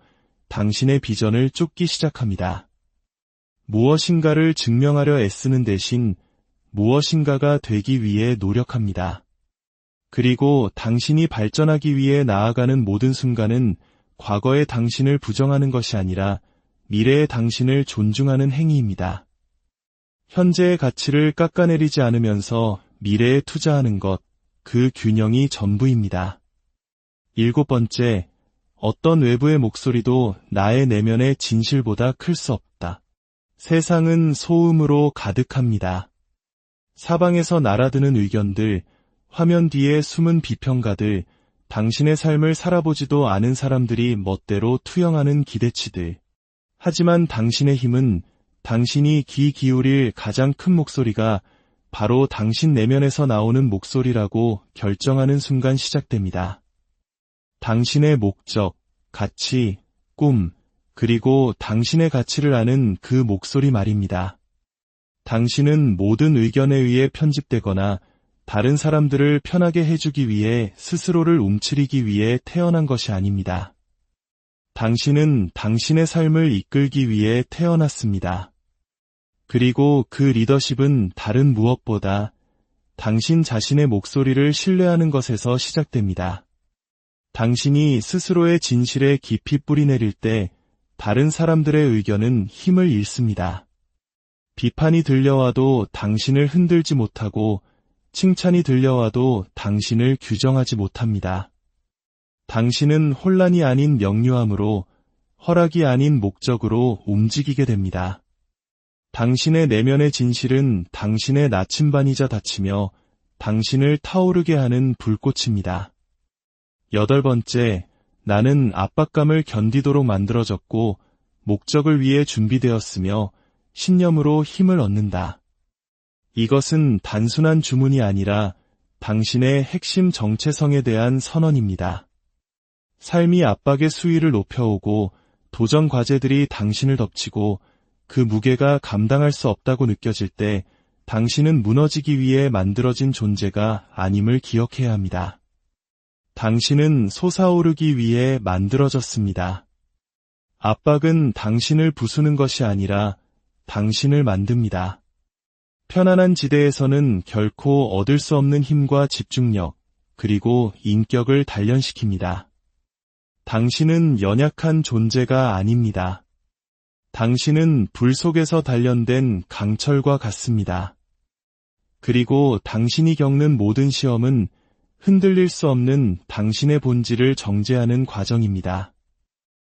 당신의 비전을 쫓기 시작합니다. 무엇인가를 증명하려 애쓰는 대신 무엇인가가 되기 위해 노력합니다. 그리고 당신이 발전하기 위해 나아가는 모든 순간은 과거의 당신을 부정하는 것이 아니라 미래의 당신을 존중하는 행위입니다. 현재의 가치를 깎아내리지 않으면서 미래에 투자하는 것, 그 균형이 전부입니다. 7번째, 어떤 외부의 목소리도 나의 내면의 진실보다 클 수 없다. 세상은 소음으로 가득합니다. 사방에서 날아드는 의견들, 화면 뒤에 숨은 비평가들, 당신의 삶을 살아보지도 않은 사람들이 멋대로 투영하는 기대치들. 하지만 당신의 힘은 당신이 귀 기울일 가장 큰 목소리가 바로 당신 내면에서 나오는 목소리라고 결정하는 순간 시작됩니다. 당신의 목적, 가치, 꿈, 그리고 당신의 가치를 아는 그 목소리 말입니다. 당신은 모든 의견에 의해 편집되거나 다른 사람들을 편하게 해주기 위해 스스로를 움츠리기 위해 태어난 것이 아닙니다. 당신은 당신의 삶을 이끌기 위해 태어났습니다. 그리고 그 리더십은 다른 무엇보다 당신 자신의 목소리를 신뢰하는 것에서 시작됩니다. 당신이 스스로의 진실에 깊이 뿌리내릴 때 다른 사람들의 의견은 힘을 잃습니다. 비판이 들려와도 당신을 흔들지 못하고 칭찬이 들려와도 당신을 규정하지 못합니다. 당신은 혼란이 아닌 명료함으로, 허락이 아닌 목적으로 움직이게 됩니다. 당신의 내면의 진실은 당신의 나침반이자 닫히며 당신을 타오르게 하는 불꽃입니다. 8번째, 나는 압박감을 견디도록 만들어졌고 목적을 위해 준비되었으며 신념으로 힘을 얻는다. 이것은 단순한 주문이 아니라 당신의 핵심 정체성에 대한 선언입니다. 삶이 압박의 수위를 높여오고 도전 과제들이 당신을 덮치고 그 무게가 감당할 수 없다고 느껴질 때 당신은 무너지기 위해 만들어진 존재가 아님을 기억해야 합니다. 당신은 솟아오르기 위해 만들어졌습니다. 압박은 당신을 부수는 것이 아니라 당신을 만듭니다. 편안한 지대에서는 결코 얻을 수 없는 힘과 집중력, 그리고 인격을 단련시킵니다. 당신은 연약한 존재가 아닙니다. 당신은 불 속에서 단련된 강철과 같습니다. 그리고 당신이 겪는 모든 시험은 흔들릴 수 없는 당신의 본질을 정제하는 과정입니다.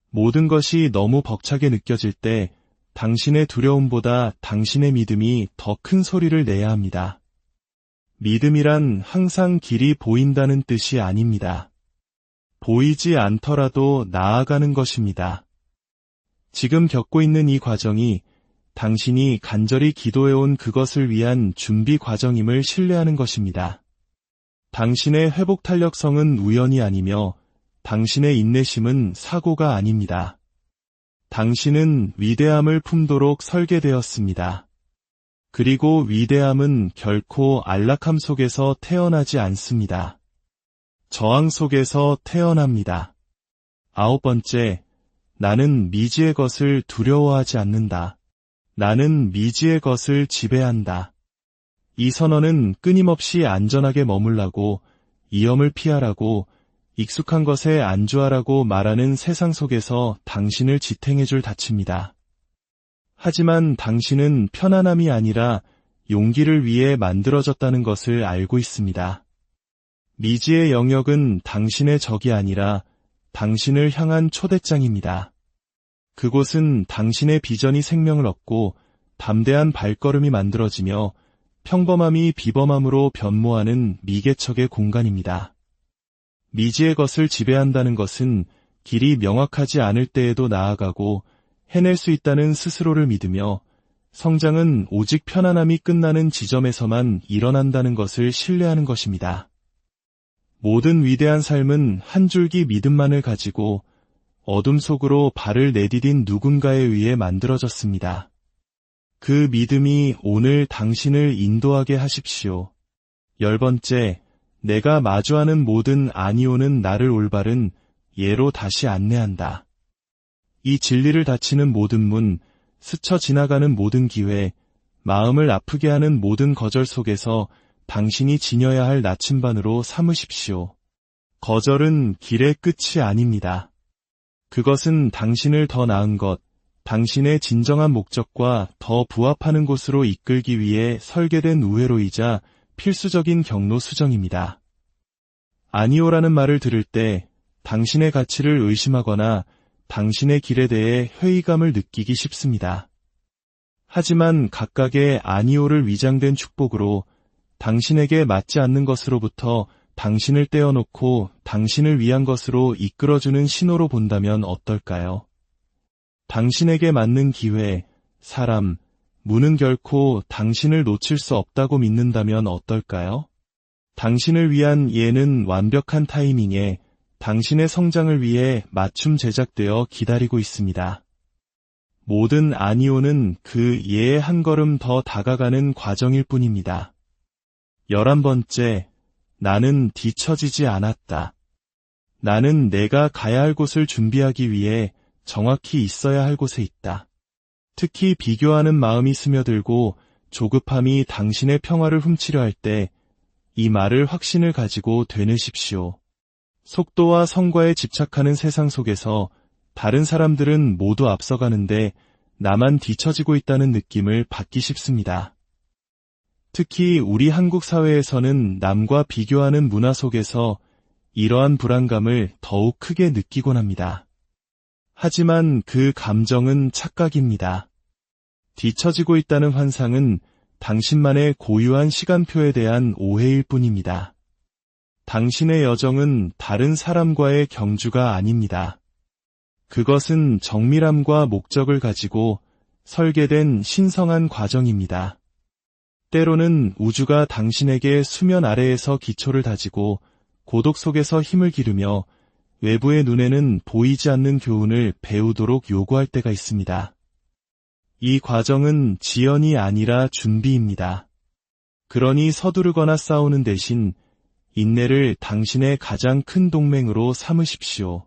모든 것이 너무 벅차게 느껴질 때 당신의 두려움보다 당신의 믿음이 더 큰 소리를 내야 합니다. 믿음이란 항상 길이 보인다는 뜻이 아닙니다. 보이지 않더라도 나아가는 것입니다. 지금 겪고 있는 이 과정이 당신이 간절히 기도해온 그것을 위한 준비 과정임을 신뢰하는 것입니다. 당신의 회복 탄력성은 우연이 아니며 당신의 인내심은 사고가 아닙니다. 당신은 위대함을 품도록 설계되었습니다. 그리고 위대함은 결코 안락함 속에서 태어나지 않습니다. 저항 속에서 태어납니다. 9번째, 나는 미지의 것을 두려워하지 않는다. 나는 미지의 것을 지배한다. 이 선언은 끊임없이 안전하게 머물라고, 위험을 피하라고, 익숙한 것에 안주하라고 말하는 세상 속에서 당신을 지탱해줄 닻입니다. 하지만 당신은 편안함이 아니라 용기를 위해 만들어졌다는 것을 알고 있습니다. 미지의 영역은 당신의 적이 아니라 당신을 향한 초대장입니다. 그곳은 당신의 비전이 생명을 얻고 담대한 발걸음이 만들어지며 평범함이 비범함으로 변모하는 미개척의 공간입니다. 미지의 것을 지배한다는 것은 길이 명확하지 않을 때에도 나아가고 해낼 수 있다는 스스로를 믿으며 성장은 오직 편안함이 끝나는 지점에서만 일어난다는 것을 신뢰하는 것입니다. 모든 위대한 삶은 한 줄기 믿음만을 가지고 어둠 속으로 발을 내디딘 누군가에 의해 만들어졌습니다. 그 믿음이 오늘 당신을 인도하게 하십시오. 10번째, 내가 마주하는 모든 아니오는 나를 올바른 예로 다시 안내한다. 이 진리를 닫히는 모든 문, 스쳐 지나가는 모든 기회, 마음을 아프게 하는 모든 거절 속에서 당신이 지녀야 할 나침반으로 삼으십시오. 거절은 길의 끝이 아닙니다. 그것은 당신을 더 나은 것, 당신의 진정한 목적과 더 부합하는 곳으로 이끌기 위해 설계된 우회로이자 필수적인 경로 수정입니다. 아니오라는 말을 들을 때 당신의 가치를 의심하거나 당신의 길에 대해 회의감을 느끼기 쉽습니다. 하지만 각각의 아니오를 위장된 축복으로 당신에게 맞지 않는 것으로부터 당신을 떼어놓고 당신을 위한 것으로 이끌어주는 신호로 본다면 어떨까요? 당신에게 맞는 기회, 사람, 문은 결코 당신을 놓칠 수 없다고 믿는다면 어떨까요? 당신을 위한 예는 완벽한 타이밍에 당신의 성장을 위해 맞춤 제작되어 기다리고 있습니다. 모든 아니오는 그 예에 한 걸음 더 다가가는 과정일 뿐입니다. 11번째, 나는 뒤처지지 않았다. 나는 내가 가야 할 곳을 준비하기 위해 정확히 있어야 할 곳에 있다. 특히 비교하는 마음이 스며들고 조급함이 당신의 평화를 훔치려 할 때 이 말을 확신을 가지고 되뇌십시오. 속도와 성과에 집착하는 세상 속에서 다른 사람들은 모두 앞서가는데 나만 뒤처지고 있다는 느낌을 받기 쉽습니다. 특히 우리 한국 사회에서는 남과 비교하는 문화 속에서 이러한 불안감을 더욱 크게 느끼곤 합니다. 하지만 그 감정은 착각입니다. 뒤처지고 있다는 환상은 당신만의 고유한 시간표에 대한 오해일 뿐입니다. 당신의 여정은 다른 사람과의 경주가 아닙니다. 그것은 정밀함과 목적을 가지고 설계된 신성한 과정입니다. 때로는 우주가 당신에게 수면 아래에서 기초를 다지고 고독 속에서 힘을 기르며 외부의 눈에는 보이지 않는 교훈을 배우도록 요구할 때가 있습니다. 이 과정은 지연이 아니라 준비입니다. 그러니 서두르거나 싸우는 대신 인내를 당신의 가장 큰 동맹으로 삼으십시오.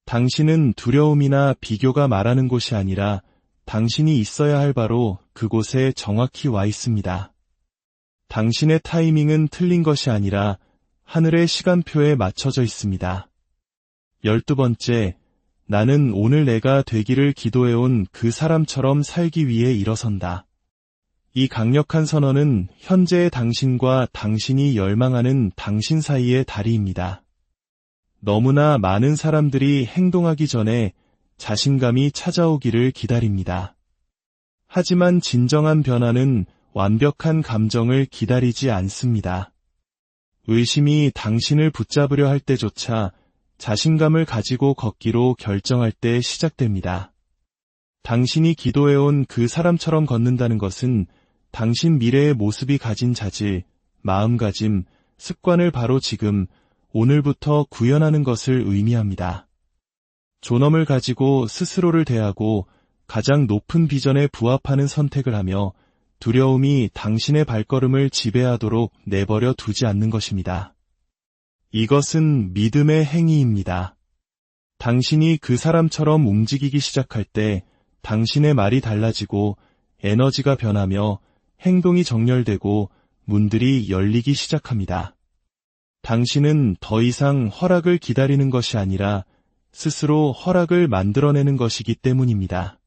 당신은 두려움이나 비교가 말하는 곳이 아니라 당신이 있어야 할 바로 그곳에 정확히 와 있습니다. 당신의 타이밍은 틀린 것이 아니라 하늘의 시간표에 맞춰져 있습니다. 12번째, 나는 오늘 내가 되기를 기도해온 그 사람처럼 살기 위해 일어선다. 이 강력한 선언은 현재의 당신과 당신이 열망하는 당신 사이의 다리입니다. 너무나 많은 사람들이 행동하기 전에 자신감이 찾아오기를 기다립니다. 하지만 진정한 변화는 완벽한 감정을 기다리지 않습니다. 의심이 당신을 붙잡으려 할 때조차 자신감을 가지고 걷기로 결정할 때 시작됩니다. 당신이 기도해온 그 사람처럼 걷는다는 것은 당신 미래의 모습이 가진 자질, 마음가짐, 습관을 바로 지금, 오늘부터 구현하는 것을 의미합니다. 존엄을 가지고 스스로를 대하고 가장 높은 비전에 부합하는 선택을 하며 두려움이 당신의 발걸음을 지배하도록 내버려 두지 않는 것입니다. 이것은 믿음의 행위입니다. 당신이 그 사람처럼 움직이기 시작할 때 당신의 말이 달라지고 에너지가 변하며 행동이 정렬되고 문들이 열리기 시작합니다. 당신은 더 이상 허락을 기다리는 것이 아니라 스스로 허락을 만들어내는 것이기 때문입니다.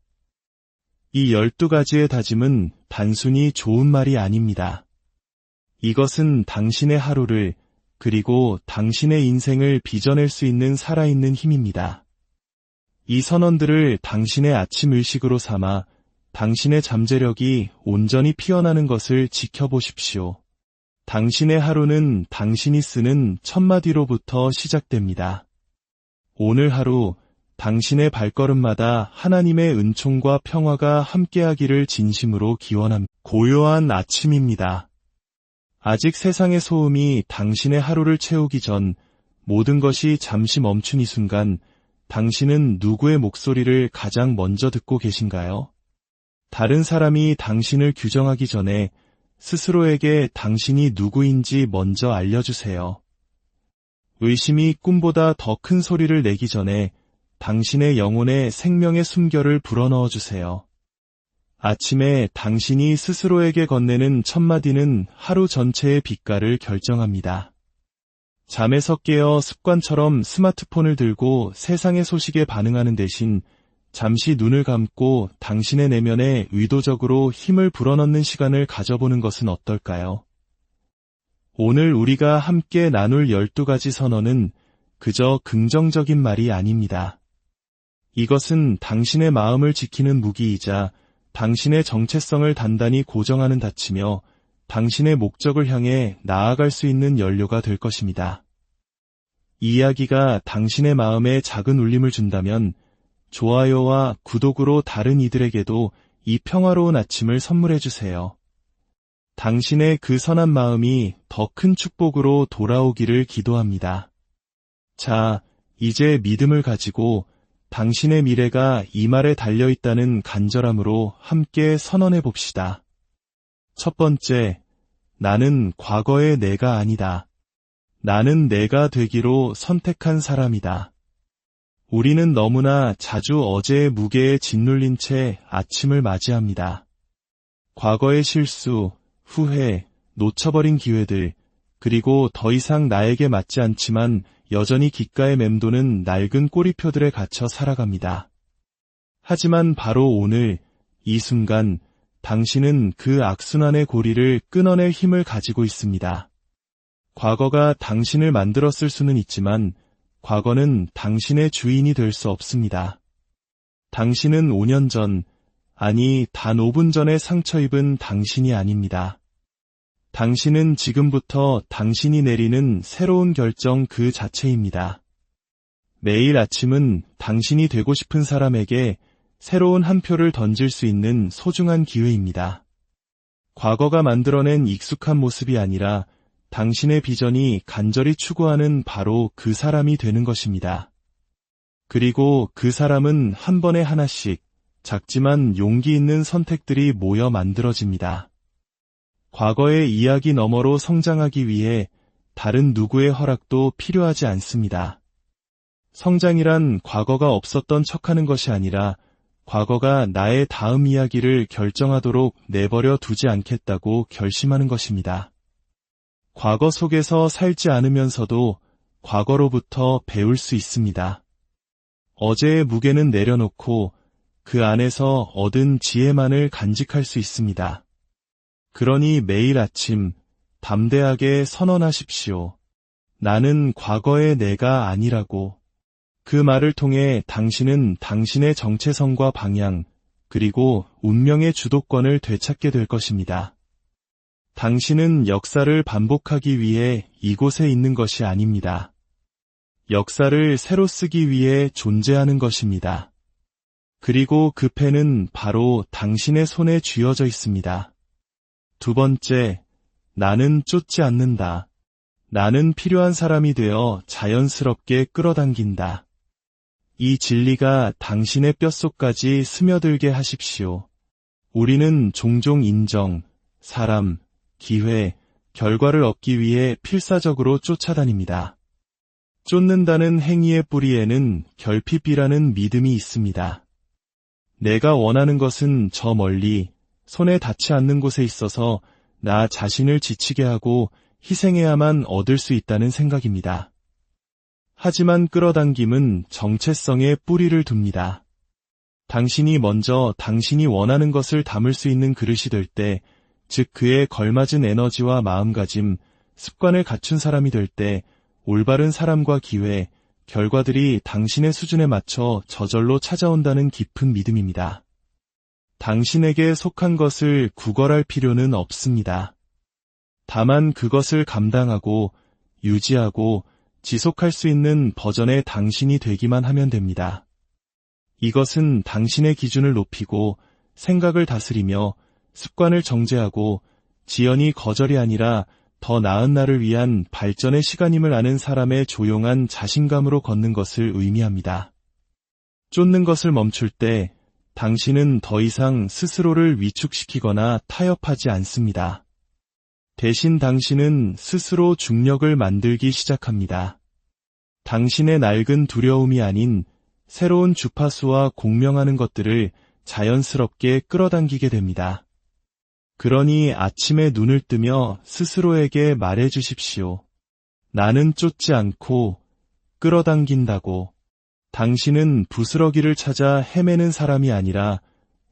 이 12가지의 다짐은 단순히 좋은 말이 아닙니다. 이것은 당신의 하루를 그리고 당신의 인생을 빚어낼 수 있는 살아있는 힘입니다. 이 선언들을 당신의 아침 의식으로 삼아 당신의 잠재력이 온전히 피어나는 것을 지켜보십시오. 당신의 하루는 당신이 쓰는 첫 마디로부터 시작됩니다. 오늘 하루 당신의 발걸음마다 하나님의 은총과 평화가 함께하기를 진심으로 기원합니다. 고요한 아침입니다. 아직 세상의 소음이 당신의 하루를 채우기 전 모든 것이 잠시 멈춘 이 순간 당신은 누구의 목소리를 가장 먼저 듣고 계신가요? 다른 사람이 당신을 규정하기 전에 스스로에게 당신이 누구인지 먼저 알려주세요. 의심이 꿈보다 더 큰 소리를 내기 전에 당신의 영혼에 생명의 숨결을 불어넣어 주세요. 아침에 당신이 스스로에게 건네는 첫 마디는 하루 전체의 빛깔을 결정합니다. 잠에서 깨어 습관처럼 스마트폰을 들고 세상의 소식에 반응하는 대신 잠시 눈을 감고 당신의 내면에 의도적으로 힘을 불어넣는 시간을 가져보는 것은 어떨까요? 오늘 우리가 함께 나눌 12가지 선언은 그저 긍정적인 말이 아닙니다. 이것은 당신의 마음을 지키는 무기이자 당신의 정체성을 단단히 고정하는 닫히며 당신의 목적을 향해 나아갈 수 있는 연료가 될 것입니다. 이 이야기가 당신의 마음에 작은 울림을 준다면 좋아요와 구독으로 다른 이들에게도 이 평화로운 아침을 선물해 주세요. 당신의 그 선한 마음이 더 큰 축복으로 돌아오기를 기도합니다. 자, 이제 믿음을 가지고 당신의 미래가 이 말에 달려있다는 간절함으로 함께 선언해 봅시다. 첫 번째, 나는 과거의 내가 아니다. 나는 내가 되기로 선택한 사람이다. 우리는 너무나 자주 어제의 무게에 짓눌린 채 아침을 맞이합니다. 과거의 실수, 후회, 놓쳐버린 기회들, 그리고 더 이상 나에게 맞지 않지만 여전히 귓가에 맴도는 낡은 꼬리표들에 갇혀 살아갑니다. 하지만 바로 오늘, 이 순간, 당신은 그 악순환의 고리를 끊어낼 힘을 가지고 있습니다. 과거가 당신을 만들었을 수는 있지만 과거는 당신의 주인이 될 수 없습니다. 당신은 5년 전, 아니 단 5분 전에 상처 입은 당신이 아닙니다. 당신은 지금부터 당신이 내리는 새로운 결정 그 자체입니다. 매일 아침은 당신이 되고 싶은 사람에게 새로운 한 표를 던질 수 있는 소중한 기회입니다. 과거가 만들어낸 익숙한 모습이 아니라 당신의 비전이 간절히 추구하는 바로 그 사람이 되는 것입니다. 그리고 그 사람은 한 번에 하나씩 작지만 용기 있는 선택들이 모여 만들어집니다. 과거의 이야기 너머로 성장하기 위해 다른 누구의 허락도 필요하지 않습니다. 성장이란 과거가 없었던 척하는 것이 아니라 과거가 나의 다음 이야기를 결정하도록 내버려 두지 않겠다고 결심하는 것입니다. 과거 속에서 살지 않으면서도 과거로부터 배울 수 있습니다. 어제의 무게는 내려놓고 그 안에서 얻은 지혜만을 간직할 수 있습니다. 그러니 매일 아침 담대하게 선언하십시오. 나는 과거의 내가 아니라고. 그 말을 통해 당신은 당신의 정체성과 방향, 그리고 운명의 주도권을 되찾게 될 것입니다. 당신은 역사를 반복하기 위해 이곳에 있는 것이 아닙니다. 역사를 새로 쓰기 위해 존재하는 것입니다. 그리고 그 펜은 바로 당신의 손에 쥐어져 있습니다. 두 번째, 나는 쫓지 않는다. 나는 필요한 사람이 되어 자연스럽게 끌어당긴다. 이 진리가 당신의 뼛속까지 스며들게 하십시오. 우리는 종종 인정, 사람, 기회, 결과를 얻기 위해 필사적으로 쫓아다닙니다. 쫓는다는 행위의 뿌리에는 결핍이라는 믿음이 있습니다. 내가 원하는 것은 저 멀리, 손에 닿지 않는 곳에 있어서 나 자신을 지치게 하고 희생해야만 얻을 수 있다는 생각입니다. 하지만 끌어당김은 정체성에 뿌리를 둡니다. 당신이 먼저 당신이 원하는 것을 담을 수 있는 그릇이 될 때, 즉 그에 걸맞은 에너지와 마음가짐, 습관을 갖춘 사람이 될 때, 올바른 사람과 기회, 결과들이 당신의 수준에 맞춰 저절로 찾아온다는 깊은 믿음입니다. 당신에게 속한 것을 구걸할 필요는 없습니다. 다만 그것을 감당하고, 유지하고, 지속할 수 있는 버전의 당신이 되기만 하면 됩니다. 이것은 당신의 기준을 높이고, 생각을 다스리며, 습관을 정제하고, 지연이 거절이 아니라 더 나은 나를 위한 발전의 시간임을 아는 사람의 조용한 자신감으로 걷는 것을 의미합니다. 쫓는 것을 멈출 때, 당신은 더 이상 스스로를 위축시키거나 타협하지 않습니다. 대신 당신은 스스로 중력을 만들기 시작합니다. 당신의 낡은 두려움이 아닌 새로운 주파수와 공명하는 것들을 자연스럽게 끌어당기게 됩니다. 그러니 아침에 눈을 뜨며 스스로에게 말해 주십시오. 나는 쫓지 않고 끌어당긴다고. 당신은 부스러기를 찾아 헤매는 사람이 아니라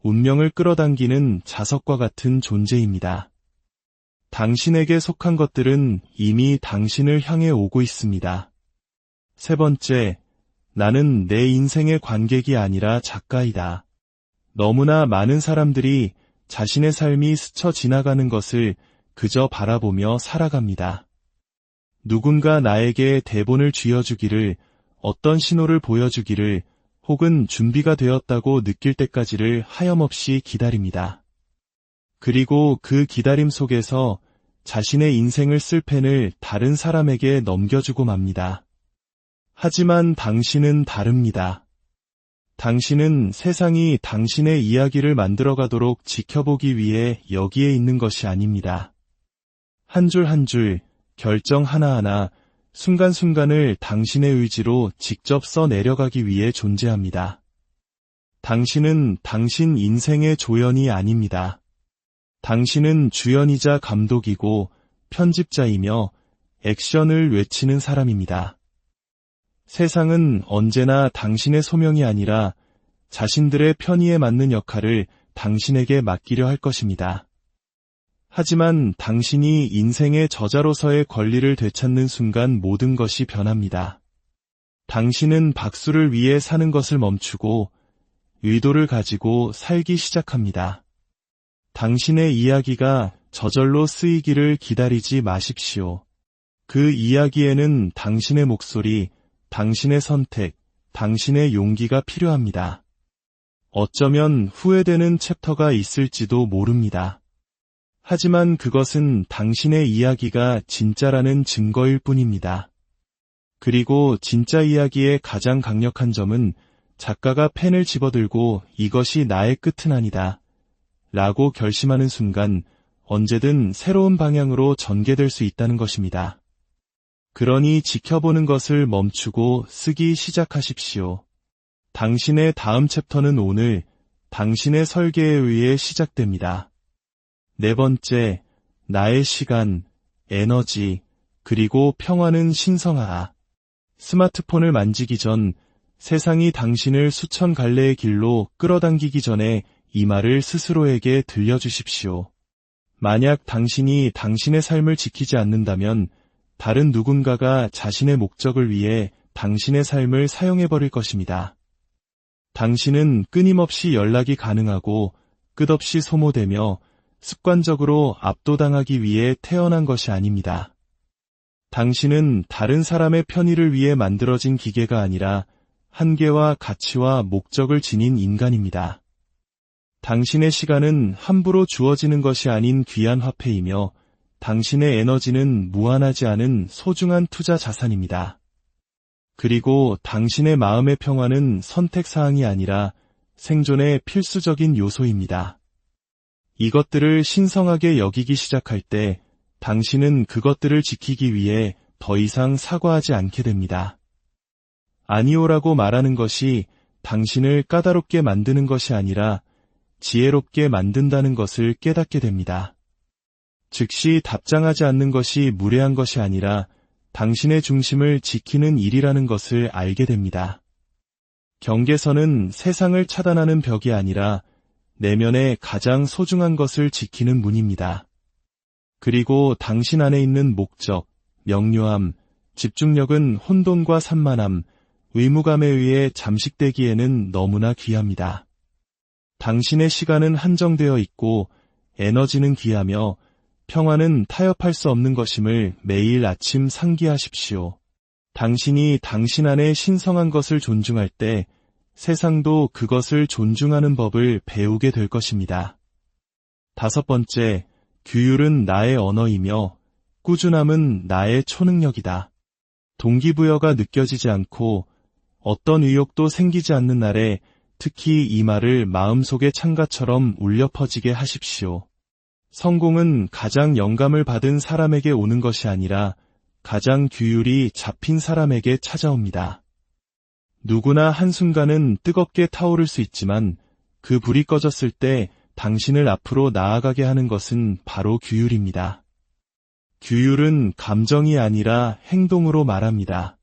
운명을 끌어당기는 자석과 같은 존재입니다. 당신에게 속한 것들은 이미 당신을 향해 오고 있습니다. 세 번째, 나는 내 인생의 관객이 아니라 작가이다. 너무나 많은 사람들이 자신의 삶이 스쳐 지나가는 것을 그저 바라보며 살아갑니다. 누군가 나에게 대본을 쥐어주기를, 어떤 신호를 보여주기를, 혹은 준비가 되었다고 느낄 때까지를 하염없이 기다립니다. 그리고 그 기다림 속에서 자신의 인생을 쓸 펜을 다른 사람에게 넘겨주고 맙니다. 하지만 당신은 다릅니다. 당신은 세상이 당신의 이야기를 만들어가도록 지켜보기 위해 여기에 있는 것이 아닙니다. 한 줄 한 줄, 결정 하나하나, 순간순간을 당신의 의지로 직접 써 내려가기 위해 존재합니다. 당신은 당신 인생의 조연이 아닙니다. 당신은 주연이자 감독이고 편집자이며 액션을 외치는 사람입니다. 세상은 언제나 당신의 소명이 아니라 자신들의 편의에 맞는 역할을 당신에게 맡기려 할 것입니다. 하지만 당신이 인생의 저자로서의 권리를 되찾는 순간 모든 것이 변합니다. 당신은 박수를 위해 사는 것을 멈추고 의도를 가지고 살기 시작합니다. 당신의 이야기가 저절로 쓰이기를 기다리지 마십시오. 그 이야기에는 당신의 목소리, 당신의 선택, 당신의 용기가 필요합니다. 어쩌면 후회되는 챕터가 있을지도 모릅니다. 하지만 그것은 당신의 이야기가 진짜라는 증거일 뿐입니다. 그리고 진짜 이야기의 가장 강력한 점은 작가가 펜을 집어들고 이것이 나의 끝은 아니다 라고 결심하는 순간 언제든 새로운 방향으로 전개될 수 있다는 것입니다. 그러니 지켜보는 것을 멈추고 쓰기 시작하십시오. 당신의 다음 챕터는 오늘 당신의 설계에 의해 시작됩니다. 네 번째, 나의 시간, 에너지, 그리고 평화는 신성하다. 스마트폰을 만지기 전 세상이 당신을 수천 갈래의 길로 끌어당기기 전에 이 말을 스스로에게 들려주십시오. 만약 당신이 당신의 삶을 지키지 않는다면 다른 누군가가 자신의 목적을 위해 당신의 삶을 사용해버릴 것입니다. 당신은 끊임없이 연락이 가능하고 끝없이 소모되며 습관적으로 압도당하기 위해 태어난 것이 아닙니다. 당신은 다른 사람의 편의를 위해 만들어진 기계가 아니라 한계와 가치와 목적을 지닌 인간입니다. 당신의 시간은 함부로 주어지는 것이 아닌 귀한 화폐이며 당신의 에너지는 무한하지 않은 소중한 투자 자산입니다. 그리고 당신의 마음의 평화는 선택사항이 아니라 생존의 필수적인 요소입니다. 이것들을 신성하게 여기기 시작할 때 당신은 그것들을 지키기 위해 더 이상 사과하지 않게 됩니다. 아니오라고 말하는 것이 당신을 까다롭게 만드는 것이 아니라 지혜롭게 만든다는 것을 깨닫게 됩니다. 즉시 답장하지 않는 것이 무례한 것이 아니라 당신의 중심을 지키는 일이라는 것을 알게 됩니다. 경계선은 세상을 차단하는 벽이 아니라 내면의 가장 소중한 것을 지키는 문입니다. 그리고 당신 안에 있는 목적, 명료함, 집중력은 혼돈과 산만함, 의무감에 의해 잠식되기에는 너무나 귀합니다. 당신의 시간은 한정되어 있고 에너지는 귀하며 평화는 타협할 수 없는 것임을 매일 아침 상기하십시오. 당신이 당신 안에 신성한 것을 존중할 때 세상도 그것을 존중하는 법을 배우게 될 것입니다. 5번째, 규율은 나의 언어이며 꾸준함은 나의 초능력이다. 동기부여가 느껴지지 않고 어떤 의욕도 생기지 않는 날에 특히 이 말을 마음속의 창가처럼 울려 퍼지게 하십시오. 성공은 가장 영감을 받은 사람에게 오는 것이 아니라 가장 규율이 잡힌 사람에게 찾아옵니다. 누구나 한순간은 뜨겁게 타오를 수 있지만 그 불이 꺼졌을 때 당신을 앞으로 나아가게 하는 것은 바로 규율입니다. 규율은 감정이 아니라 행동으로 말합니다.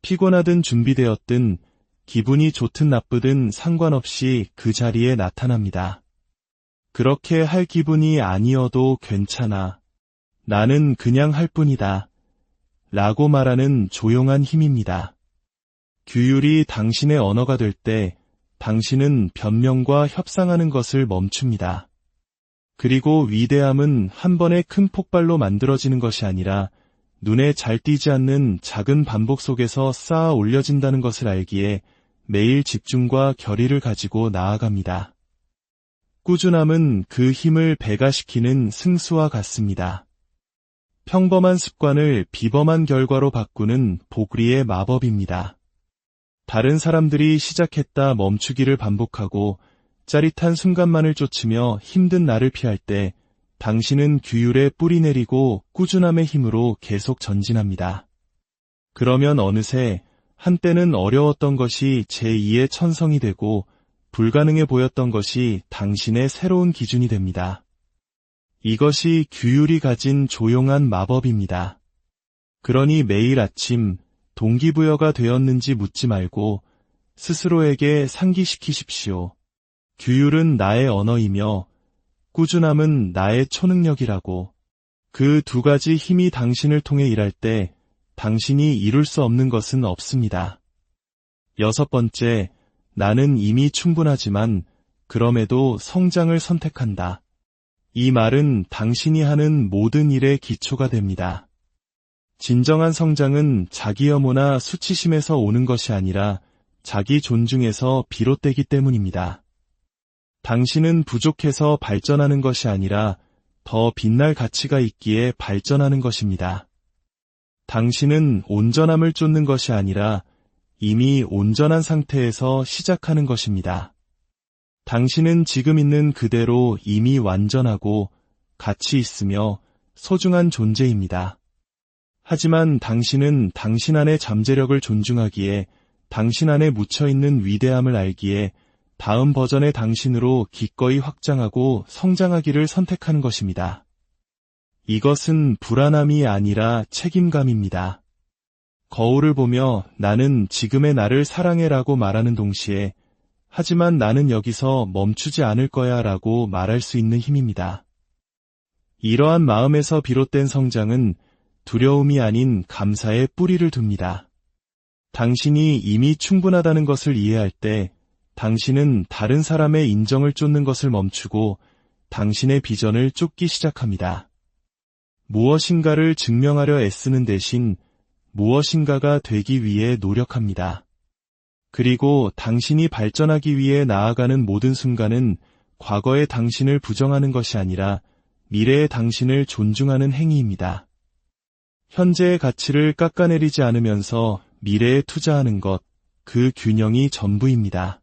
피곤하든 준비되었든 기분이 좋든 나쁘든 상관없이 그 자리에 나타납니다. 그렇게 할 기분이 아니어도 괜찮아. 나는 그냥 할 뿐이다. 라고 말하는 조용한 힘입니다. 규율이 당신의 언어가 될 때 당신은 변명과 협상하는 것을 멈춥니다. 그리고 위대함은 한 번의 큰 폭발로 만들어지는 것이 아니라 눈에 잘 띄지 않는 작은 반복 속에서 쌓아 올려진다는 것을 알기에 매일 집중과 결의를 가지고 나아갑니다. 꾸준함은 그 힘을 배가시키는 승수와 같습니다. 평범한 습관을 비범한 결과로 바꾸는 보그리의 마법입니다. 다른 사람들이 시작했다 멈추기를 반복하고 짜릿한 순간만을 쫓으며 힘든 날을 피할 때 당신은 규율에 뿌리 내리고 꾸준함의 힘으로 계속 전진합니다. 그러면 어느새 한때는 어려웠던 것이 제2의 천성이 되고 불가능해 보였던 것이 당신의 새로운 기준이 됩니다. 이것이 규율이 가진 조용한 마법입니다. 그러니 매일 아침 동기부여가 되었는지 묻지 말고 스스로에게 상기시키십시오. 규율은 나의 언어이며 꾸준함은 나의 초능력이라고. 그 두 가지 힘이 당신을 통해 일할 때 당신이 이룰 수 없는 것은 없습니다. 6번째, 나는 이미 충분하지만 그럼에도 성장을 선택한다. 이 말은 당신이 하는 모든 일의 기초가 됩니다. 진정한 성장은 자기 혐오나 수치심에서 오는 것이 아니라 자기 존중에서 비롯되기 때문입니다. 당신은 부족해서 발전하는 것이 아니라 더 빛날 가치가 있기에 발전하는 것입니다. 당신은 온전함을 쫓는 것이 아니라 이미 온전한 상태에서 시작하는 것입니다. 당신은 지금 있는 그대로 이미 완전하고 가치 있으며 소중한 존재입니다. 하지만 당신은 당신 안의 잠재력을 존중하기에 당신 안에 묻혀있는 위대함을 알기에 다음 버전의 당신으로 기꺼이 확장하고 성장하기를 선택하는 것입니다. 이것은 불안함이 아니라 책임감입니다. 거울을 보며 나는 지금의 나를 사랑해라고 말하는 동시에 하지만 나는 여기서 멈추지 않을 거야 라고 말할 수 있는 힘입니다. 이러한 마음에서 비롯된 성장은 두려움이 아닌 감사의 뿌리를 둡니다. 당신이 이미 충분하다는 것을 이해할 때 당신은 다른 사람의 인정을 쫓는 것을 멈추고 당신의 비전을 쫓기 시작합니다. 무엇인가를 증명하려 애쓰는 대신 무엇인가가 되기 위해 노력합니다. 그리고 당신이 발전하기 위해 나아가는 모든 순간은 과거의 당신을 부정하는 것이 아니라 미래의 당신을 존중하는 행위입니다. 현재의 가치를 깎아내리지 않으면서 미래에 투자하는 것, 그 균형이 전부입니다.